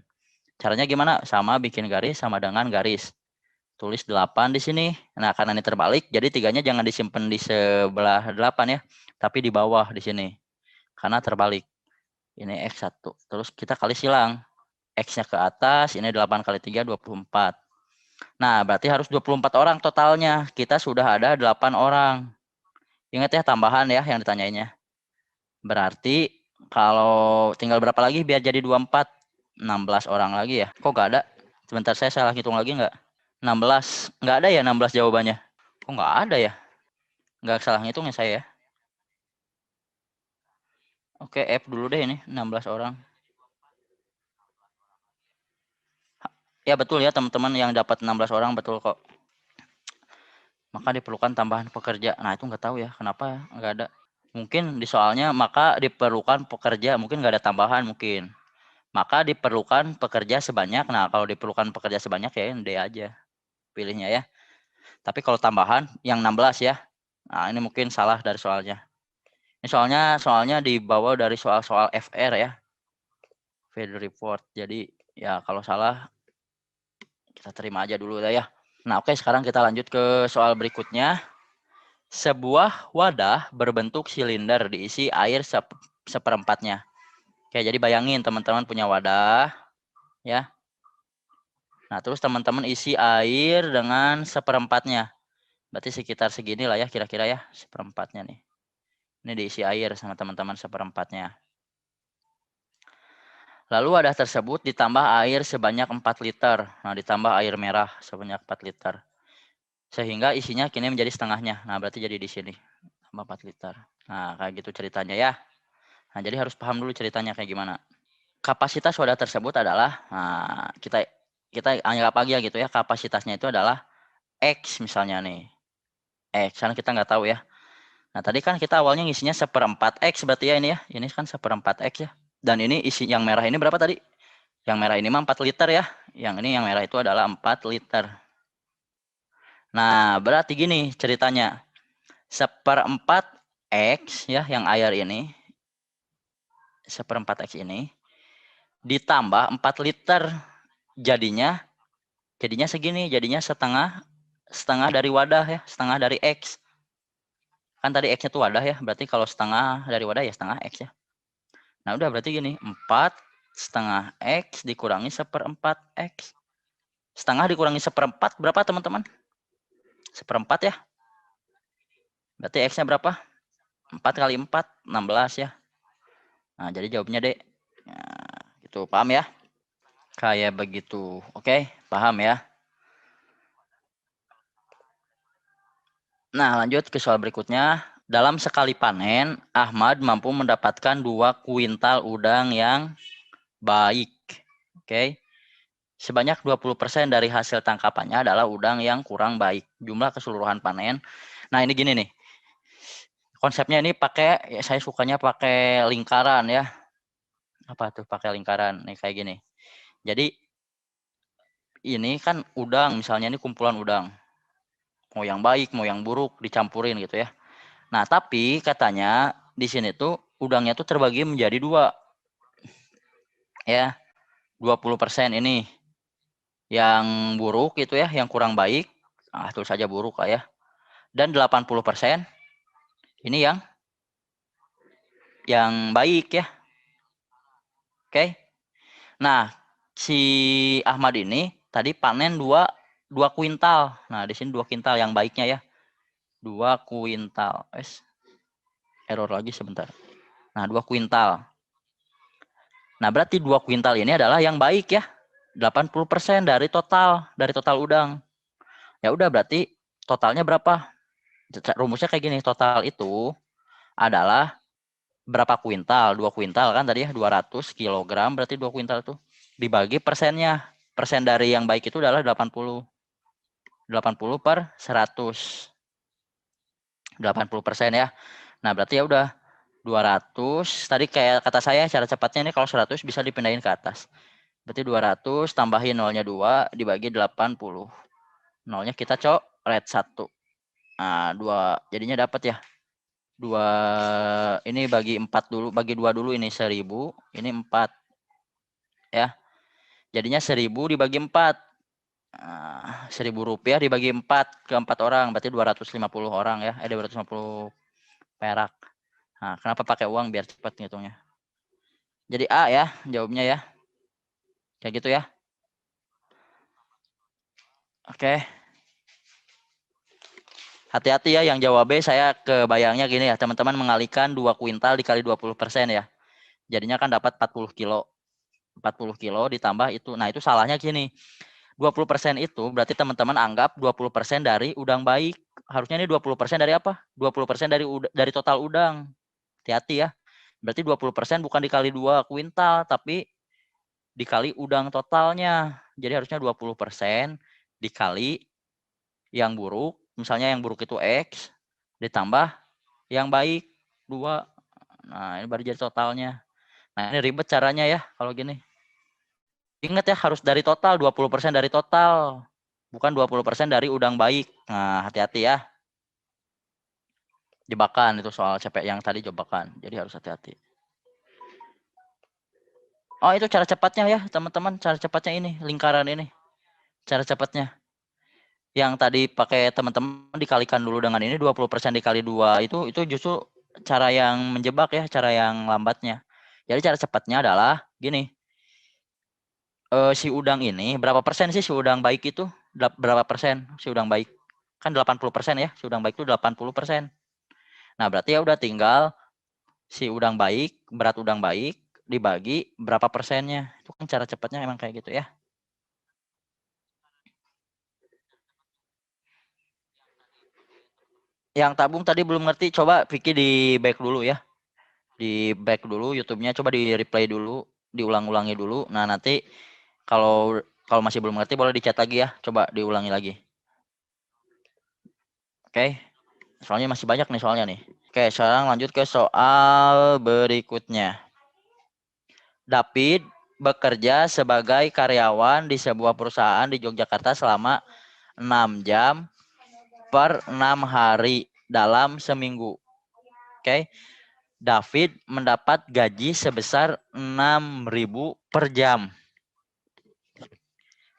Caranya gimana? Sama bikin garis sama dengan garis. Tulis 8 di sini. Nah, karena ini terbalik, jadi tiganya jangan disimpan di sebelah 8 ya, tapi di bawah di sini. Karena terbalik. Ini X1. Terus kita kali silang. X-nya ke atas, ini 8 kali 3, 24. Nah, berarti harus 24 orang totalnya. Kita sudah ada 8 orang. Ingat ya tambahan ya yang ditanyainnya. Berarti kalau tinggal berapa lagi biar jadi 24? 16 orang lagi ya. Kok gak ada? Sebentar saya salah hitung lagi nggak? 16. Nggak ada ya 16 jawabannya? Kok nggak ada ya? Nggak salah ngitung ya saya ya. Oke, F dulu deh ini. 16 orang. Ya betul ya teman-teman yang dapat 16 orang betul kok. Maka diperlukan tambahan pekerja. Nah itu nggak tahu ya kenapa nggak ada. Mungkin di soalnya maka diperlukan pekerja. Mungkin nggak ada tambahan mungkin. Maka diperlukan pekerja sebanyak. Nah kalau diperlukan pekerja sebanyak ya D aja pilihnya ya. Tapi kalau tambahan yang 16 ya. Nah ini mungkin salah dari soalnya. Ini soalnya dibawa dari soal-soal FR ya. Field report. Jadi ya kalau salah kita terima aja dulu dah ya. Nah oke sekarang kita lanjut ke soal berikutnya. Sebuah wadah berbentuk silinder diisi air seperempatnya. Oke jadi bayangin teman-teman punya wadah ya. Nah terus teman-teman isi air dengan seperempatnya. Berarti sekitar segini lah ya kira-kira ya seperempatnya nih. Ini diisi air sama teman-teman seperempatnya. Lalu wadah tersebut ditambah air sebanyak 4 liter. Nah, ditambah air merah sebanyak 4 liter. Sehingga isinya kini menjadi setengahnya. Nah, berarti jadi di sini. Tambah 4 liter. Nah, kayak gitu ceritanya ya. Nah, jadi harus paham dulu ceritanya kayak gimana. Kapasitas wadah tersebut adalah, nah, kita anggap aja gitu ya, kapasitasnya itu adalah X misalnya nih. X, karena kita nggak tahu ya. Nah, tadi kan kita awalnya ngisinya seperempat X berarti ya ini ya. Ini kan seperempat X ya. Dan ini isi yang merah ini berapa tadi? Yang merah ini mah 4 liter ya. Yang ini yang merah itu adalah 4 liter. Nah, berarti gini ceritanya. Seperempat X ya yang air ini. Seperempat X ini. Ditambah 4 liter. Jadinya segini. Jadinya setengah dari wadah ya. Setengah dari X. Kan tadi X-nya tuh wadah ya. Berarti kalau setengah dari wadah ya setengah X ya. Nah udah berarti gini. 4 setengah X dikurangi seperempat X. Setengah dikurangi seperempat berapa teman-teman? Seperempat ya. Berarti X-nya berapa? 4 kali 4, 16 ya. Nah jadi jawabnya D. Nah, gitu paham ya? Kayak begitu. Oke, paham ya? Nah lanjut ke soal berikutnya. Dalam sekali panen, Ahmad mampu mendapatkan 2 kuintal udang yang baik. Oke. Sebanyak 20% dari hasil tangkapannya adalah udang yang kurang baik. Jumlah keseluruhan panen. Nah ini gini nih. Konsepnya ini pakai, saya sukanya pakai lingkaran ya. Apa tuh pakai lingkaran? Nih kayak gini. Jadi ini kan udang, misalnya ini kumpulan udang. Mau yang baik, mau yang buruk, dicampurin gitu ya. Nah, tapi katanya di sini tuh udangnya tuh terbagi menjadi 2. Ya, 20% ini yang buruk itu ya, yang kurang baik. Nah, tulis saja buruk lah ya. Dan 80% ini yang baik ya. Oke. Nah, si Ahmad ini tadi panen 2 kuintal. Nah, di sini 2 kuintal yang baiknya ya. 2 kuintal. Error lagi sebentar. Nah, 2 kuintal. Nah, berarti 2 kuintal ini adalah yang baik ya. 80% dari total udang. Ya udah, berarti totalnya berapa? Rumusnya kayak gini, total itu adalah berapa kuintal? 2 kuintal kan tadi ya, 200 kilogram, berarti 2 kuintal itu dibagi persennya. Persen dari yang baik itu adalah 80. 80 per 100. 80% ya. Nah, berarti ya udah 200. Tadi kayak kata saya, cara cepatnya ini kalau 100 bisa dipindahin ke atas. Berarti 200 tambahin nolnya 2 dibagi 80. Nolnya kita coret 1. Nah, 2 jadinya dapat ya. 2 ini bagi 4 dulu, bagi 2 dulu, ini 1000, ini 4 ya. Jadinya 1000 dibagi 4. Nah, 1000 rupiah dibagi 4 ke 4 orang, berarti 250 orang ya. 250 perak. Nah, kenapa pakai uang? Biar cepat ngitungnya. Jadi A ya jawabnya ya. Kayak gitu ya. Oke. Hati-hati ya yang jawab B, saya kebayangnya gini ya, teman-teman mengalihkan 2 kuintal dikali 20% ya. Jadinya kan dapat 40 kilo. 40 kilo ditambah itu. Nah, itu salahnya gini. 20% itu berarti teman-teman anggap 20% dari udang baik. Harusnya ini 20% dari apa? 20% dari total udang. Hati-hati ya. Berarti 20% bukan dikali 2 kuintal, tapi dikali udang totalnya. Jadi harusnya 20% dikali yang buruk. Misalnya yang buruk itu X, ditambah yang baik 2. Nah, ini baru jadi totalnya. Nah, ini ribet caranya ya kalau gini. Ingat ya, harus dari total, 20% dari total. Bukan 20% dari udang baik. Nah, hati-hati ya. Jebakan itu soal CP yang tadi, jebakan. Jadi harus hati-hati. Oh, itu cara cepatnya ya, teman-teman. Cara cepatnya ini, lingkaran ini. Cara cepatnya. Yang tadi pakai teman-teman dikalikan dulu dengan ini, 20% dikali 2. Itu justru cara yang menjebak ya, cara yang lambatnya. Jadi cara cepatnya adalah gini. Si udang ini, berapa persen sih si udang baik itu? Berapa persen si udang baik? Kan 80% ya, si udang baik itu 80%. Nah, berarti ya udah tinggal si udang baik, berat udang baik dibagi berapa persennya. Itu kan cara cepatnya emang kayak gitu ya. Yang tabung tadi belum ngerti, coba Vicky di back dulu ya. Di back dulu YouTube-nya, coba di replay dulu, diulang-ulangi dulu. Nah, nanti kalau masih belum ngerti boleh dicat lagi ya. Coba diulangi lagi. Oke. Soalnya masih banyak nih soalnya nih. Oke, sekarang lanjut ke soal berikutnya. David bekerja sebagai karyawan di sebuah perusahaan di Yogyakarta selama 6 jam per 6 hari dalam seminggu. Oke. David mendapat gaji sebesar 6.000 per jam.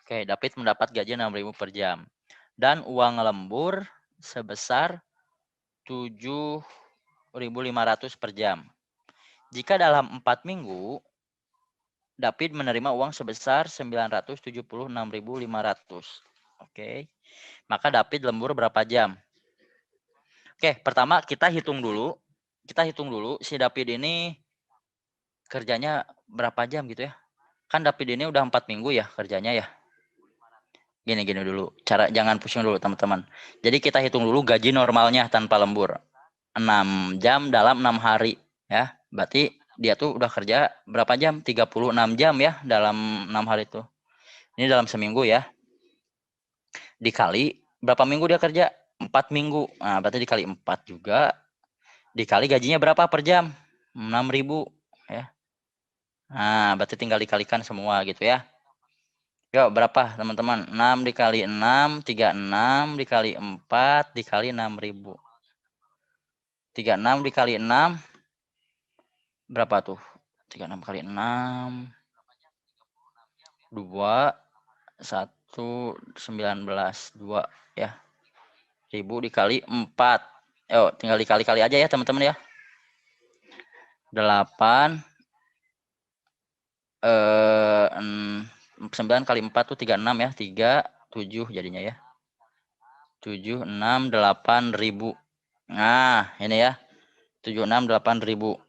Oke, David mendapat gaji 6.000 per jam. Dan uang lembur sebesar 7.500 per jam. Jika dalam 4 minggu David menerima uang sebesar 976.500. Oke. Maka David lembur berapa jam? Oke, pertama kita hitung dulu. Si David ini kerjanya berapa jam gitu ya. Kan David ini udah 4 minggu ya kerjanya ya. Gini dulu. Jangan pusing dulu teman-teman. Jadi kita hitung dulu gaji normalnya tanpa lembur. 6 jam dalam 6 hari ya. Berarti dia tuh udah kerja berapa jam? 36 jam ya dalam 6 hari itu. Ini dalam seminggu ya. Dikali berapa minggu dia kerja? 4 minggu. Nah, berarti dikali 4 juga. Dikali gajinya berapa per jam? 6.000 ya. Nah, berarti tinggal dikalikan semua gitu ya. Yuk, berapa teman-teman? 6 dikali 6, 36 dikali 4 dikali 6.000. 36 dikali 6 berapa tuh? 36 kali 6 2 1 19 2 ya. 1000 dikali 4. Tinggal dikali-kali aja ya teman-teman ya. 8 9 kali 4 tuh 36 ya. 37 jadinya ya. 7 6 8.000. Nah, ini ya. 76 8.000.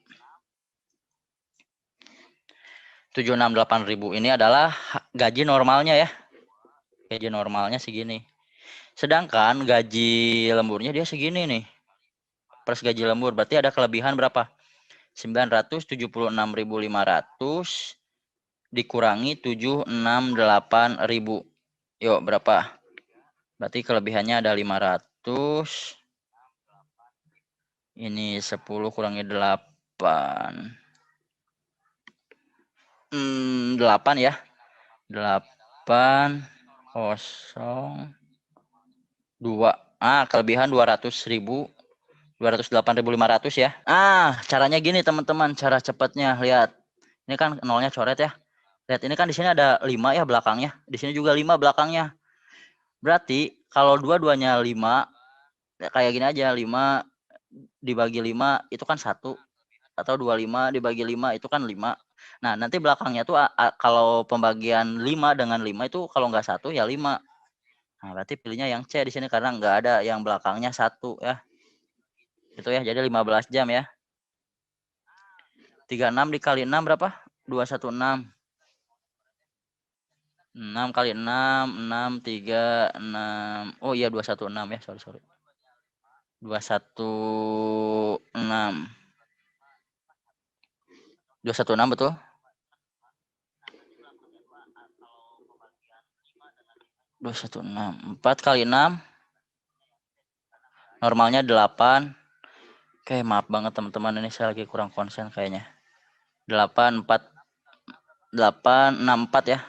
76 8.000 ini adalah gaji normalnya ya. Gaji normalnya segini. Sedangkan gaji lemburnya dia segini nih. Plus gaji lembur berarti ada kelebihan berapa? 976.500 dikurangi 768.000. Yuk, berapa? Berarti kelebihannya ada 500. Ini 10 kurangi 8. 8 ya. 8 0 2. Kelebihan 200.000. 208.500 ya. Caranya gini teman-teman, cara cepatnya. Lihat. Ini kan nolnya coret ya. Lihat ini kan di sini ada 5 ya belakangnya. Di sini juga 5 belakangnya. Berarti kalau dua-duanya 5 kayak gini aja, 5 dibagi 5 itu kan 1, atau 25 dibagi 5 itu kan 5. Nah, nanti belakangnya tuh kalau pembagian 5 dengan 5 itu kalau nggak 1 ya 5. Nah, berarti pilihnya yang C di sini karena nggak ada yang belakangnya 1 ya. Itu ya, jadi 15 jam ya. 36 dikali 6 berapa? 216. 6 kali 6, 6, 3, 6. Oh iya 216 ya, sorry. 216. 216 betul? 216. 4 kali 6. Normalnya 8. Oke, maaf banget teman-teman, ini saya lagi kurang konsen kayaknya. 8, 4, 8, 6, 4 ya.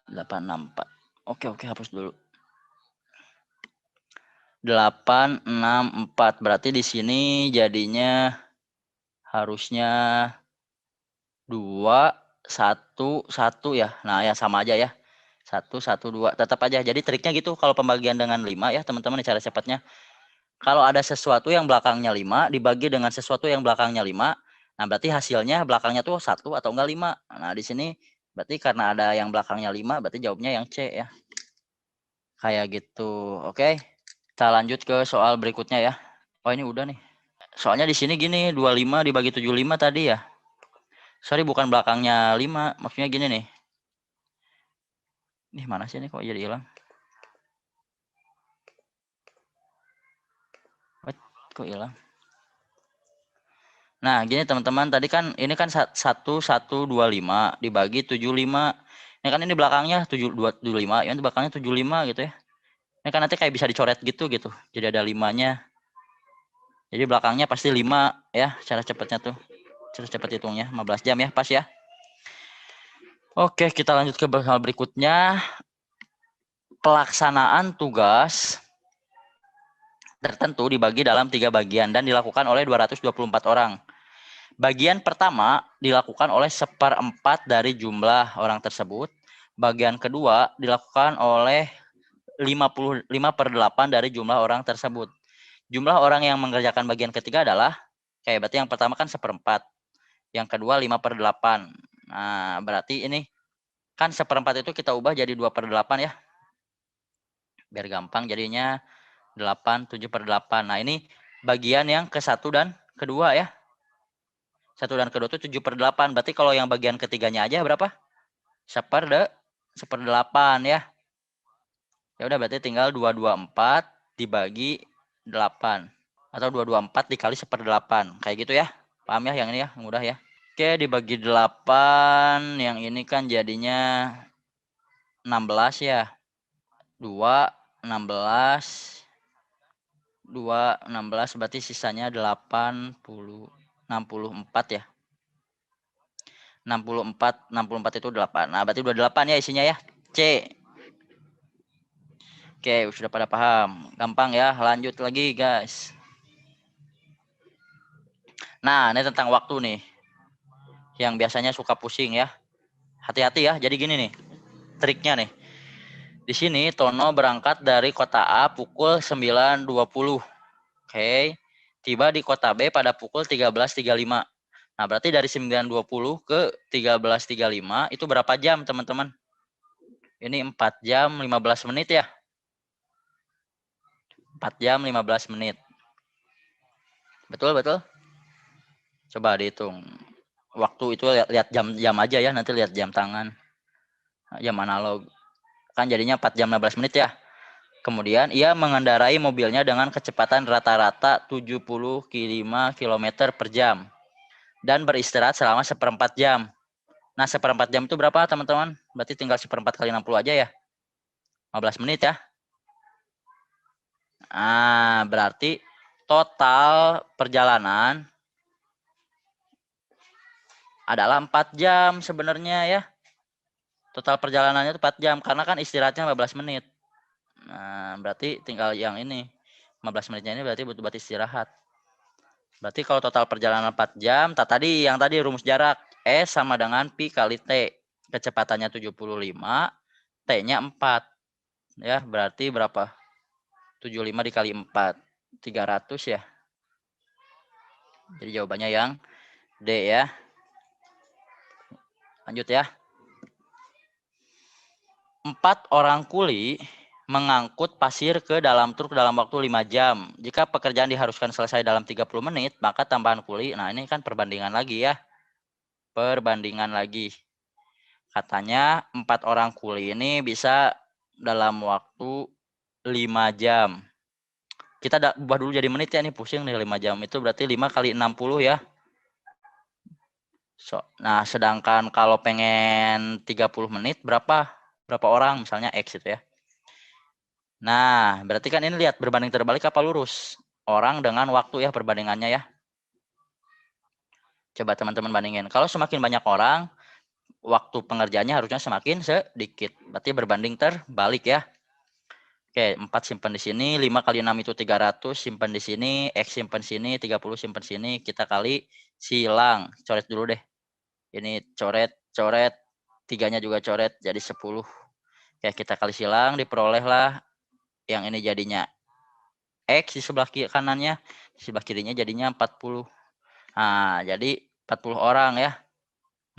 8, 6, 4. Oke, hapus dulu. 8, 6, 4. Berarti di sini jadinya harusnya 2, 1, 1 ya. Nah, ya sama aja ya. 1, 1, 2. Tetap aja. Jadi triknya gitu kalau pembagian dengan 5 ya, teman-teman, cara cepatnya. Kalau ada sesuatu yang belakangnya 5 dibagi dengan sesuatu yang belakangnya 5, nah berarti hasilnya belakangnya tuh 1 atau enggak 5. Nah, di sini berarti karena ada yang belakangnya 5, berarti jawabnya yang C ya. Kayak gitu. Oke. Kita lanjut ke soal berikutnya ya. Oh, ini udah nih. Soalnya di sini gini, 25 dibagi 75 tadi ya. Sorry, bukan belakangnya 5, maksudnya gini nih. Nih, mana sih ini kok jadi hilang? Kok hilang? Nah, gini teman-teman, tadi kan ini kan 1125 dibagi 75. Ini kan ini belakangnya 75, ini belakangnya 75 gitu ya. Ini kan nanti kayak bisa dicoret gitu. Jadi ada 5-nya. Jadi belakangnya pasti 5 ya, cara cepatnya tuh. Cara cepat hitungnya 15 jam ya, pas ya. Oke, kita lanjut ke hal berikutnya. Pelaksanaan tugas tertentu dibagi dalam 3 bagian dan dilakukan oleh 224 orang. Bagian pertama dilakukan oleh 1/4 dari jumlah orang tersebut. Bagian kedua dilakukan oleh 55/8 dari jumlah orang tersebut. Jumlah orang yang mengerjakan bagian ketiga adalah, berarti yang pertama kan 1/4. Yang kedua 5/8. Nah, berarti ini kan 1/4 itu kita ubah jadi 2/8 ya. Biar gampang jadinya 8, 7/8. Nah, ini bagian yang ke-1 dan kedua ya. 1 dan kedua itu 7/8. Berarti kalau yang bagian ketiganya aja berapa? 1/8 ya. Ya udah, berarti tinggal 224 dibagi 8. Atau 224 dikali 1/8. Kayak gitu ya. Paham ya yang ini ya, mudah ya. Oke, dibagi 8. Yang ini kan jadinya 16 ya. 2, 16. 2, 16 berarti sisanya 64 ya. 64 itu 8. Nah, berarti 28 ya isinya ya. C. Oke, sudah pada paham. Gampang ya, lanjut lagi guys. Nah, ini tentang waktu nih. Yang biasanya suka pusing ya. Hati-hati ya, jadi gini nih. Triknya nih. Di sini Tono berangkat dari kota A pukul 9.20. Oke. Tiba di kota B pada pukul 13.35. Nah, berarti dari 9.20 ke 13.35 itu berapa jam, teman-teman? Ini 4 jam 15 menit ya. 4 jam 15 menit. Betul, betul? Coba dihitung. Waktu itu lihat jam aja ya, nanti lihat jam tangan. Jam analog. Kan jadinya 4 jam 15 menit ya. Kemudian ia mengendarai mobilnya dengan kecepatan rata-rata 75 km per jam. Dan beristirahat selama seperempat jam. Nah, seperempat jam itu berapa, teman-teman? Berarti tinggal seperempat kali 60 aja ya. 15 menit ya. Nah, berarti total perjalanan adalah 4 jam sebenarnya ya. Total perjalanannya itu 4 jam karena kan istirahatnya 15 menit. Nah, berarti tinggal yang ini. 15 menitnya ini berarti butuh istirahat. Berarti kalau total perjalanan 4 jam, tadi yang tadi rumus jarak S sama dengan pi kali T. Kecepatannya 75, T-nya 4. Ya, berarti berapa? 75 dikali 4. 300 ya. Jadi jawabannya yang D ya. Lanjut ya. 4 orang kuli mengangkut pasir ke dalam truk dalam waktu 5 jam. Jika pekerjaan diharuskan selesai dalam 30 menit, maka tambahan kuli. Nah, ini kan perbandingan lagi ya. Perbandingan lagi. Katanya 4 orang kuli ini bisa dalam waktu 5 jam. Kita ubah dulu jadi menit ya, ini pusing nih 5 jam. Itu berarti 5 kali 60 ya. Nah, sedangkan kalau pengen 30 menit berapa orang misalnya X itu ya. Nah, berarti kan ini lihat berbanding terbalik apa lurus? Orang dengan waktu ya perbandingannya ya. Coba teman-teman bandingin. Kalau semakin banyak orang, waktu pengerjaannya harusnya semakin sedikit. Berarti berbanding terbalik ya. Oke, 4 simpan di sini, 5 kali 6 itu 300, simpan di sini, X simpan sini, 30 simpan sini, kita kali silang. Coret dulu deh. Ini coret, tiganya juga coret, jadi 10. Oke, kita kali silang, diperolehlah yang ini jadinya X di sebelah kanannya, di sebelah kirinya jadinya 40. Nah, jadi 40 orang ya.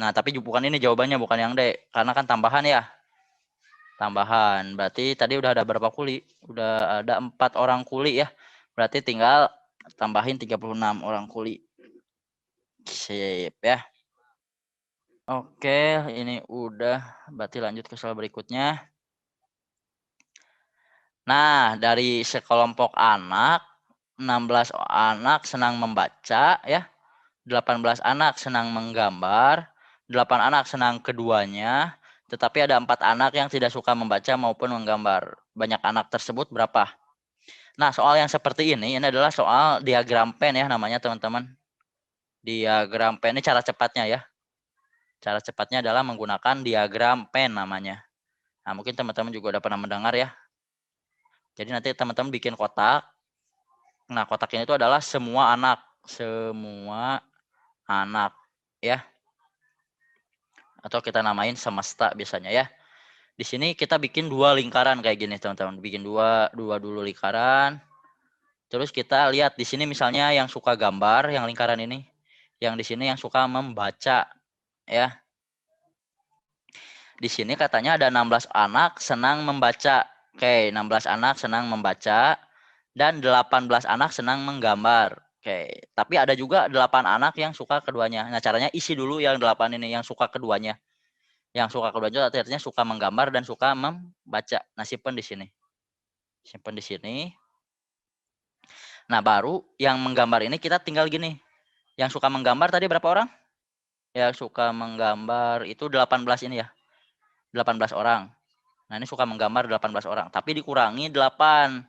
Nah, tapi bukan ini jawabannya, bukan yang D, karena kan tambahan ya. Tambahan, berarti tadi udah ada berapa kuli? Udah ada 4 orang kuli ya. Berarti tinggal tambahin 36 orang kuli. Sip ya. Oke, ini udah, berarti lanjut ke soal berikutnya. Nah, dari sekelompok anak, 16 anak senang membaca ya. 18 anak senang menggambar, 8 anak senang keduanya, tetapi ada 4 anak yang tidak suka membaca maupun menggambar. Banyak anak tersebut berapa? Nah, soal yang seperti ini adalah soal diagram pen ya namanya teman-teman. Diagram pen ini cara cepatnya ya. Cara cepatnya adalah menggunakan diagram pen namanya. Nah, mungkin teman-teman juga udah pernah mendengar ya. Jadi nanti teman-teman bikin kotak. Nah, kotak ini itu adalah semua anak. Semua anak ya. Atau kita namain semesta biasanya ya. Di sini kita bikin 2 lingkaran kayak gini teman-teman. Bikin dua dulu lingkaran. Terus kita lihat di sini misalnya yang suka gambar, yang lingkaran ini. Yang di sini yang suka membaca ya. Di sini katanya ada 16 anak senang membaca. Oke, 16 anak senang membaca dan 18 anak senang menggambar. Oke, tapi ada juga 8 anak yang suka keduanya. Nah, caranya isi dulu yang 8 ini yang suka keduanya. Yang suka keduanya artinya suka menggambar dan suka membaca. Nah, simpan di sini. Simpan di sini. Nah, baru yang menggambar ini kita tinggal gini. Yang suka menggambar tadi berapa orang? Yang suka menggambar itu 18 ini ya. 18 orang. Nah, ini suka menggambar 18 orang. Tapi dikurangi 8.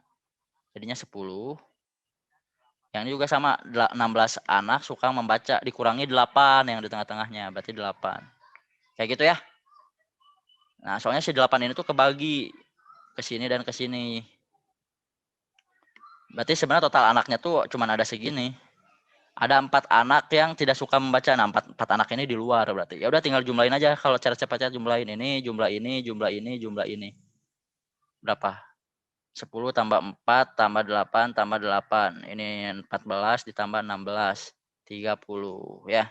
Jadinya 10. Yang ini juga sama. 16 anak suka membaca. Dikurangi 8 yang di tengah-tengahnya. Berarti 8. Kayak gitu ya. Nah, soalnya si 8 ini tuh kebagi. ke sini dan ke sini. Berarti sebenarnya total anaknya tuh cuma ada segini. Ada 4 anak yang tidak suka membaca. Nah, 4 anak ini di luar berarti. Ya udah tinggal jumlahin aja. Kalau cara cepatnya jumlahin ini, jumlah ini, jumlah ini, jumlah ini. Berapa? 10 tambah 4 tambah 8 tambah 8. Ini 14 ditambah 16. 30 ya.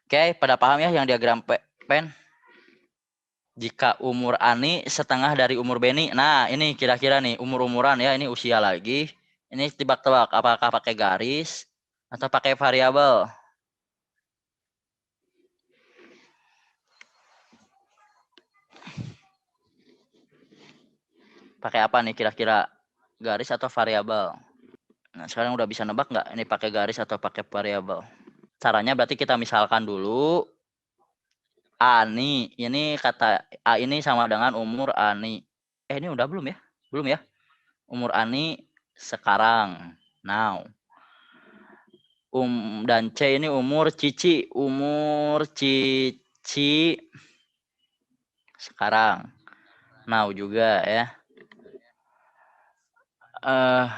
Oke, pada paham ya yang diagram pen? Jika umur Ani setengah dari umur Beni. Nah, ini kira-kira nih umur-umuran ya, ini usia lagi. Ini tebak-tebak apakah pakai garis atau pakai variabel? Pakai apa nih kira-kira? Garis atau variabel? Nah, sekarang udah bisa nebak nggak ini pakai garis atau pakai variabel? Caranya berarti kita misalkan dulu Ani, ini kata A ini sama dengan umur Ani. Ini udah belum ya? Belum ya? Umur Ani sekarang. Now. Dan C ini umur Cici. Umur Cici sekarang. Now juga ya.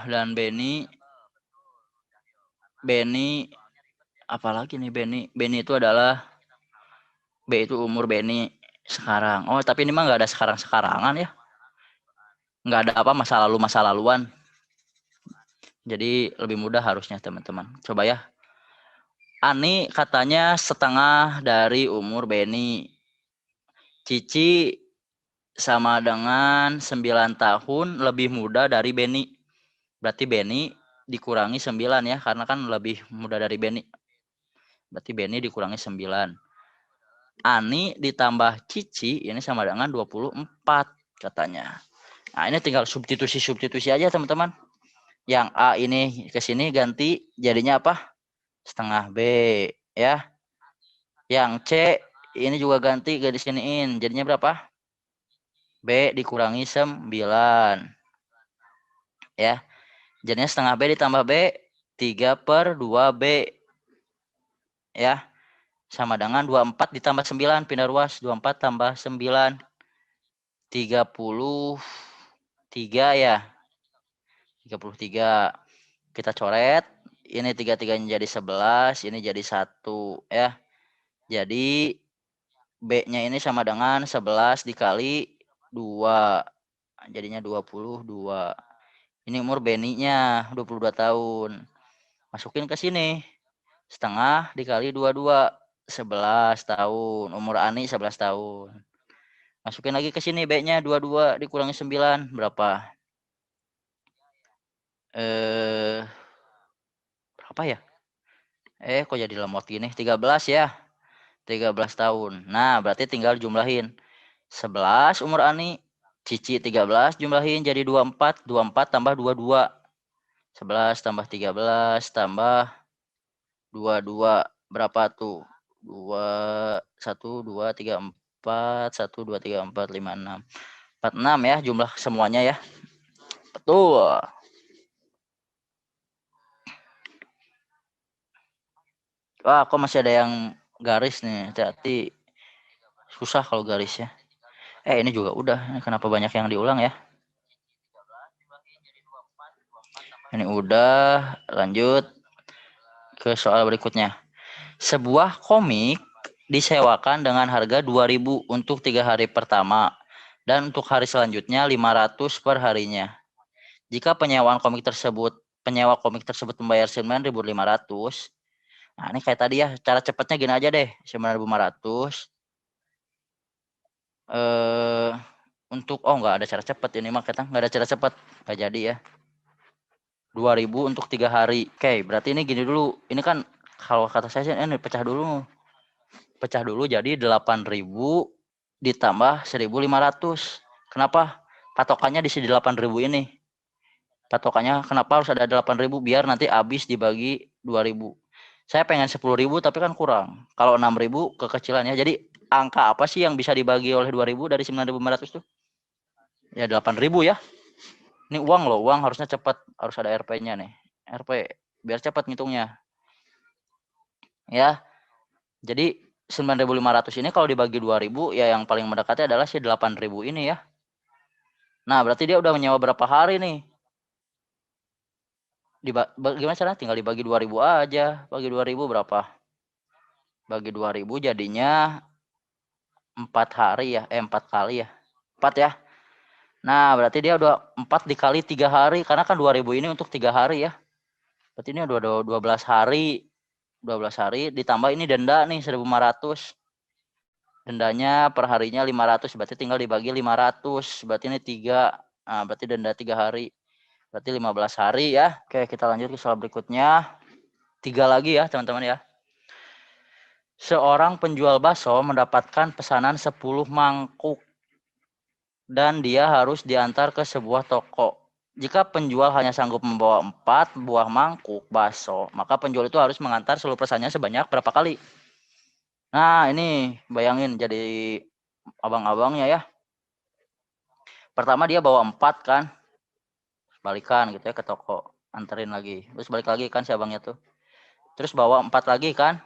Dan Beni apalagi nih Beni itu adalah B itu umur Beni sekarang. Oh, tapi ini mah nggak ada sekarang-sekarangan ya. Nggak ada apa masa laluan. Jadi lebih mudah harusnya teman-teman. Coba ya. Ani katanya setengah dari umur Beni. Cici sama dengan 9 tahun lebih muda dari Beni. Berarti Beni dikurangi 9 ya. Karena kan lebih muda dari Beni. Berarti Beni dikurangi 9. Ani ditambah Cici ini sama dengan 24 katanya. Nah, ini tinggal substitusi aja teman-teman. Yang A ini ke sini ganti jadinya apa? Setengah B ya. Yang C ini juga ganti garis siniin. Jadinya berapa? B dikurangi 9. Ya. Jadinya setengah B ditambah B 3/2B. Ya. Sama dengan 24 ditambah 9 pindah ruas 24 tambah 9 33 ya. 33. Kita coret. Ini 3-3-nya jadi 11. Ini jadi 1 ya. Jadi B-nya ini sama dengan 11 dikali 2. Jadinya 22. Ini umur Beni-nya 22 tahun. Masukin ke sini. Setengah dikali 22. 11 tahun. Umur Ani 11 tahun. Masukin lagi ke sini B-nya 22 dikurangi 9 berapa? Berapa ya? Kok jadi lemot gini? 13 ya. 13 tahun. Nah, berarti tinggal jumlahin. 11 umur Ani. Cici 13 jumlahin jadi 24. 24 tambah 22. 11 tambah 13 tambah 22. Berapa tuh? 2, 1, 2, 3, 4. 1, 2, 3, 4, 5, 6. 46 ya jumlah semuanya ya. Betul. Wah, kok masih ada yang garis nih. Hati-hati. Susah kalau garis ya. Ini juga udah. Kenapa banyak yang diulang ya? Ini udah. Lanjut ke soal berikutnya. Sebuah komik disewakan dengan harga 2.000 untuk 3 hari pertama. Dan untuk hari selanjutnya 500 per harinya. Jika penyewa komik tersebut membayar 9.500. Nah, ini kayak tadi ya. Cara cepatnya gini aja deh. 9.500. Untuk nggak ada cara cepat ini mah kata nggak ada cara cepat nggak jadi ya. 2.000 untuk 3 hari. Oke, berarti ini gini dulu. Ini kan kalau kata saya ini pecah dulu jadi 8.000 ditambah 1.500. Kenapa patokannya di sini 8.000 ini? Patokannya kenapa harus ada 8.000 biar nanti habis dibagi 2.000. Saya pengen 10.000 tapi kan kurang. Kalau 6.000 kekecilannya. Jadi angka apa sih yang bisa dibagi oleh 2.000 dari 9.500 tuh? Ya 8.000 ya. Ini uang loh, uang harusnya cepat, harus ada RP-nya nih. RP biar cepat ngitungnya. Ya. Jadi 9.500 ini kalau dibagi 2.000 ya yang paling mendekatnya adalah si 8.000 ini ya. Nah, berarti dia udah menyewa berapa hari nih? Gimana caranya? Tinggal dibagi 2.000 aja. Bagi 2.000 berapa? Bagi 2.000 jadinya 4 hari ya. 4 kali ya. 4 ya. Nah, berarti dia udah 4 dikali 3 hari. Karena kan 2.000 ini untuk 3 hari ya. Berarti ini udah 12 hari. 12 hari ditambah ini denda nih 1.500. Dendanya per harinya 500. Berarti tinggal dibagi 500. Berarti ini 3. Nah, berarti denda 3 hari. Berarti 15 hari ya. Oke, kita lanjut ke soal berikutnya. 3 lagi ya, teman-teman ya. Seorang penjual bakso mendapatkan pesanan 10 mangkuk dan dia harus diantar ke sebuah toko. Jika penjual hanya sanggup membawa 4 buah mangkuk bakso, maka penjual itu harus mengantar seluruh pesanannya sebanyak berapa kali? Nah, ini bayangin jadi abang-abangnya ya. Pertama dia bawa 4 kan, balikan gitu ya ke toko, anterin lagi. Terus balik lagi kan si abangnya tuh. Terus bawa 4 lagi kan,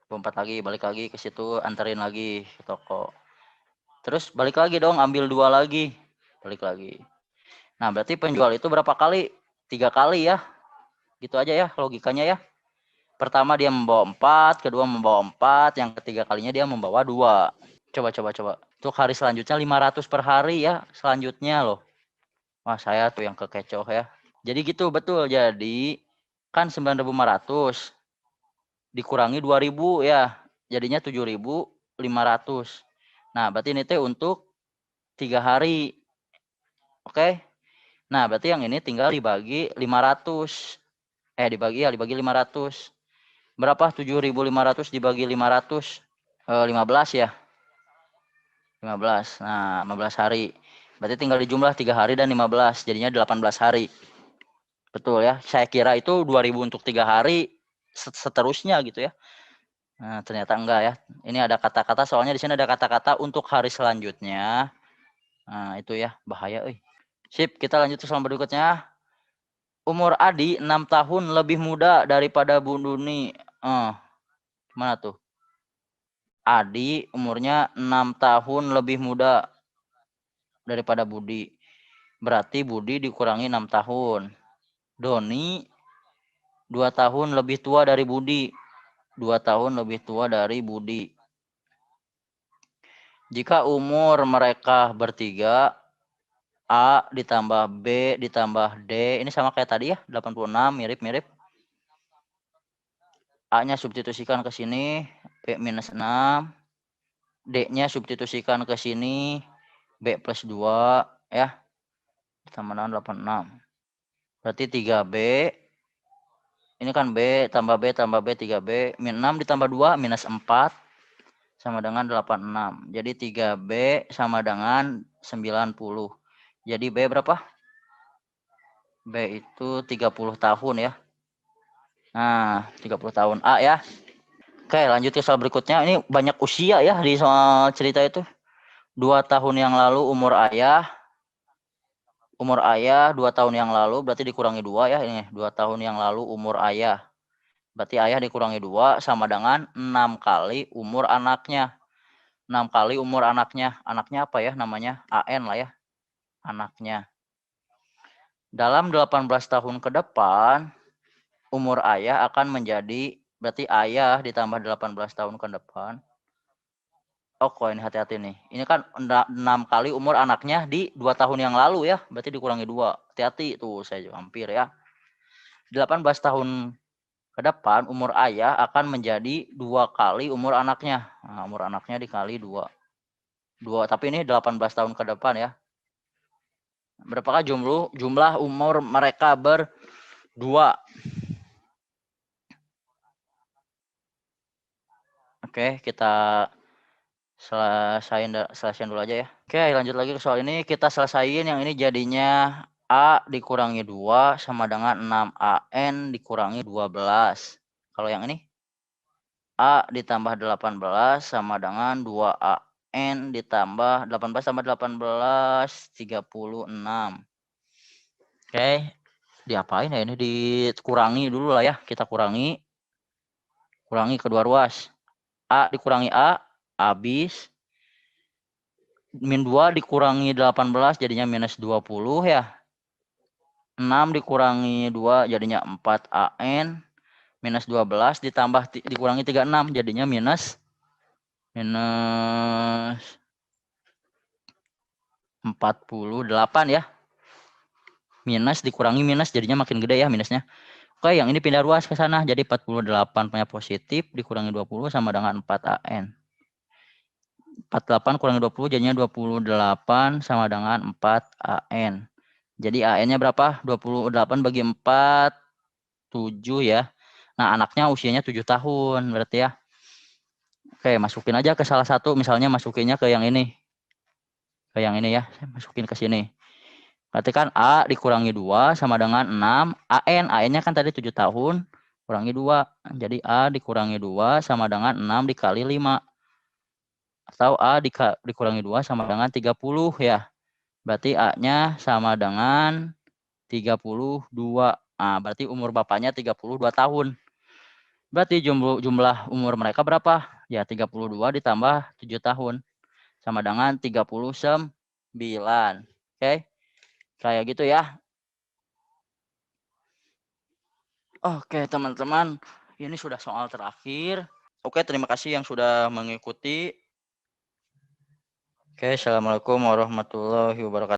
4 lagi, balik lagi ke situ, anterin lagi ke toko. Terus balik lagi dong, ambil 2 lagi, balik lagi. Nah, berarti penjual itu berapa kali? 3 kali ya. Gitu aja ya logikanya ya. Pertama dia membawa 4, kedua membawa 4, yang ketiga kalinya dia membawa 2. Coba. Untuk hari selanjutnya 500 per hari ya, selanjutnya loh. Wah, saya tuh yang kekecoh ya. Jadi gitu, betul. Jadi kan 9.500 dikurangi 2.000 ya. Jadinya 7.500. Nah, berarti ini teh untuk 3 hari. Oke. Nah, berarti yang ini tinggal dibagi 500. Dibagi 500. Berapa 7.500 dibagi 500? 15 ya. 15. Nah, 15 hari. Berarti tinggal dijumlah 3 hari dan 15. Jadinya 18 hari. Betul ya. Saya kira itu 2.000 untuk 3 hari seterusnya gitu ya. Nah, ternyata enggak ya. Ini ada kata-kata, soalnya di sini ada kata-kata untuk hari selanjutnya. Nah, itu ya, bahaya euy. Sip, kita lanjut ke soal berikutnya. Umur Adi 6 tahun lebih muda daripada Bu Duni. Mana tuh? Adi umurnya 6 tahun lebih muda daripada Budi. Berarti Budi dikurangi 6 tahun. Doni 2 tahun lebih tua dari Budi. 2 tahun lebih tua dari Budi. Jika umur mereka bertiga, A ditambah B ditambah D, ini sama kayak tadi ya, 86, mirip-mirip. A-nya substitusikan ke sini, B minus 6. D-nya substitusikan ke sini, B plus 2, ya. Sama dengan 86. Berarti 3B. Ini kan B tambah B tambah B 3B. Min 6 ditambah 2 minus 4. Sama dengan 86. Jadi 3B sama dengan 90. Jadi B berapa? B itu 30 tahun ya. Nah, 30 tahun A ya. Oke, lanjut ke soal berikutnya. Ini banyak usia ya di soal cerita itu. 2 tahun yang lalu umur ayah. Umur ayah 2 tahun yang lalu berarti dikurangi 2 ya. Ini 2 tahun yang lalu umur ayah. Berarti ayah dikurangi 2 sama dengan 6 kali umur anaknya. 6 kali umur anaknya. Anaknya apa ya namanya? AN lah ya. Anaknya. Dalam 18 tahun ke depan, umur ayah akan menjadi, berarti ayah ditambah 18 tahun ke depan. Oh, kok ini hati-hati nih. Ini kan 6 kali umur anaknya di 2 tahun yang lalu ya. Berarti dikurangi 2. Hati-hati tuh, saya hampir ya. 18 tahun ke depan, umur ayah akan menjadi 2 kali umur anaknya. Nah, umur anaknya dikali 2. Tapi ini 18 tahun ke depan ya. Berapakah jumlah umur mereka berdua? Oke, kita selesaiin dulu aja ya. Oke, lanjut lagi ke soal ini. Kita selesaiin yang ini jadinya A dikurangi 2 sama dengan 6AN dikurangi 12. Kalau yang ini A ditambah 18 sama dengan 2AN ditambah 18 sama 18, 36. Oke, diapain ya ini? Dikurangi dulu lah ya. Kita kurangi kedua ruas. A dikurangi A, habis. min 2 dikurangi 18 jadinya minus 20 ya. 6 dikurangi 2 jadinya 4 AN. Minus 12 ditambah dikurangi 36 jadinya minus 48 ya. Minus dikurangi minus jadinya makin gede ya minusnya. Oke, yang ini pindah ruas ke sana. Jadi 48 punya positif dikurangi 20 sama dengan 4 AN. 48 kurangi 20 jadinya 28 sama dengan 4 AN. Jadi AN-nya berapa? 28 bagi 4, 7 ya. Nah, anaknya usianya 7 tahun berarti ya. Oke, masukin aja ke salah satu. Misalnya masukinnya ke yang ini. Ke yang ini ya. Saya masukin ke sini. Berarti kan A dikurangi 2 sama dengan 6. AN. AN-nya kan tadi 7 tahun. Kurangi 2. Jadi A dikurangi 2 sama dengan 6 dikali 5. Atau A dikurangi 2 sama dengan 30 ya. Berarti A-nya sama dengan 32. Nah, berarti umur bapaknya 32 tahun. Berarti jumlah umur mereka berapa? Ya 32 ditambah 7 tahun. Sama dengan 39. Oke. Kayak gitu ya. Oke teman-teman. Ini sudah soal terakhir. Oke, terima kasih yang sudah mengikuti. Oke, assalamualaikum warahmatullahi wabarakatuh.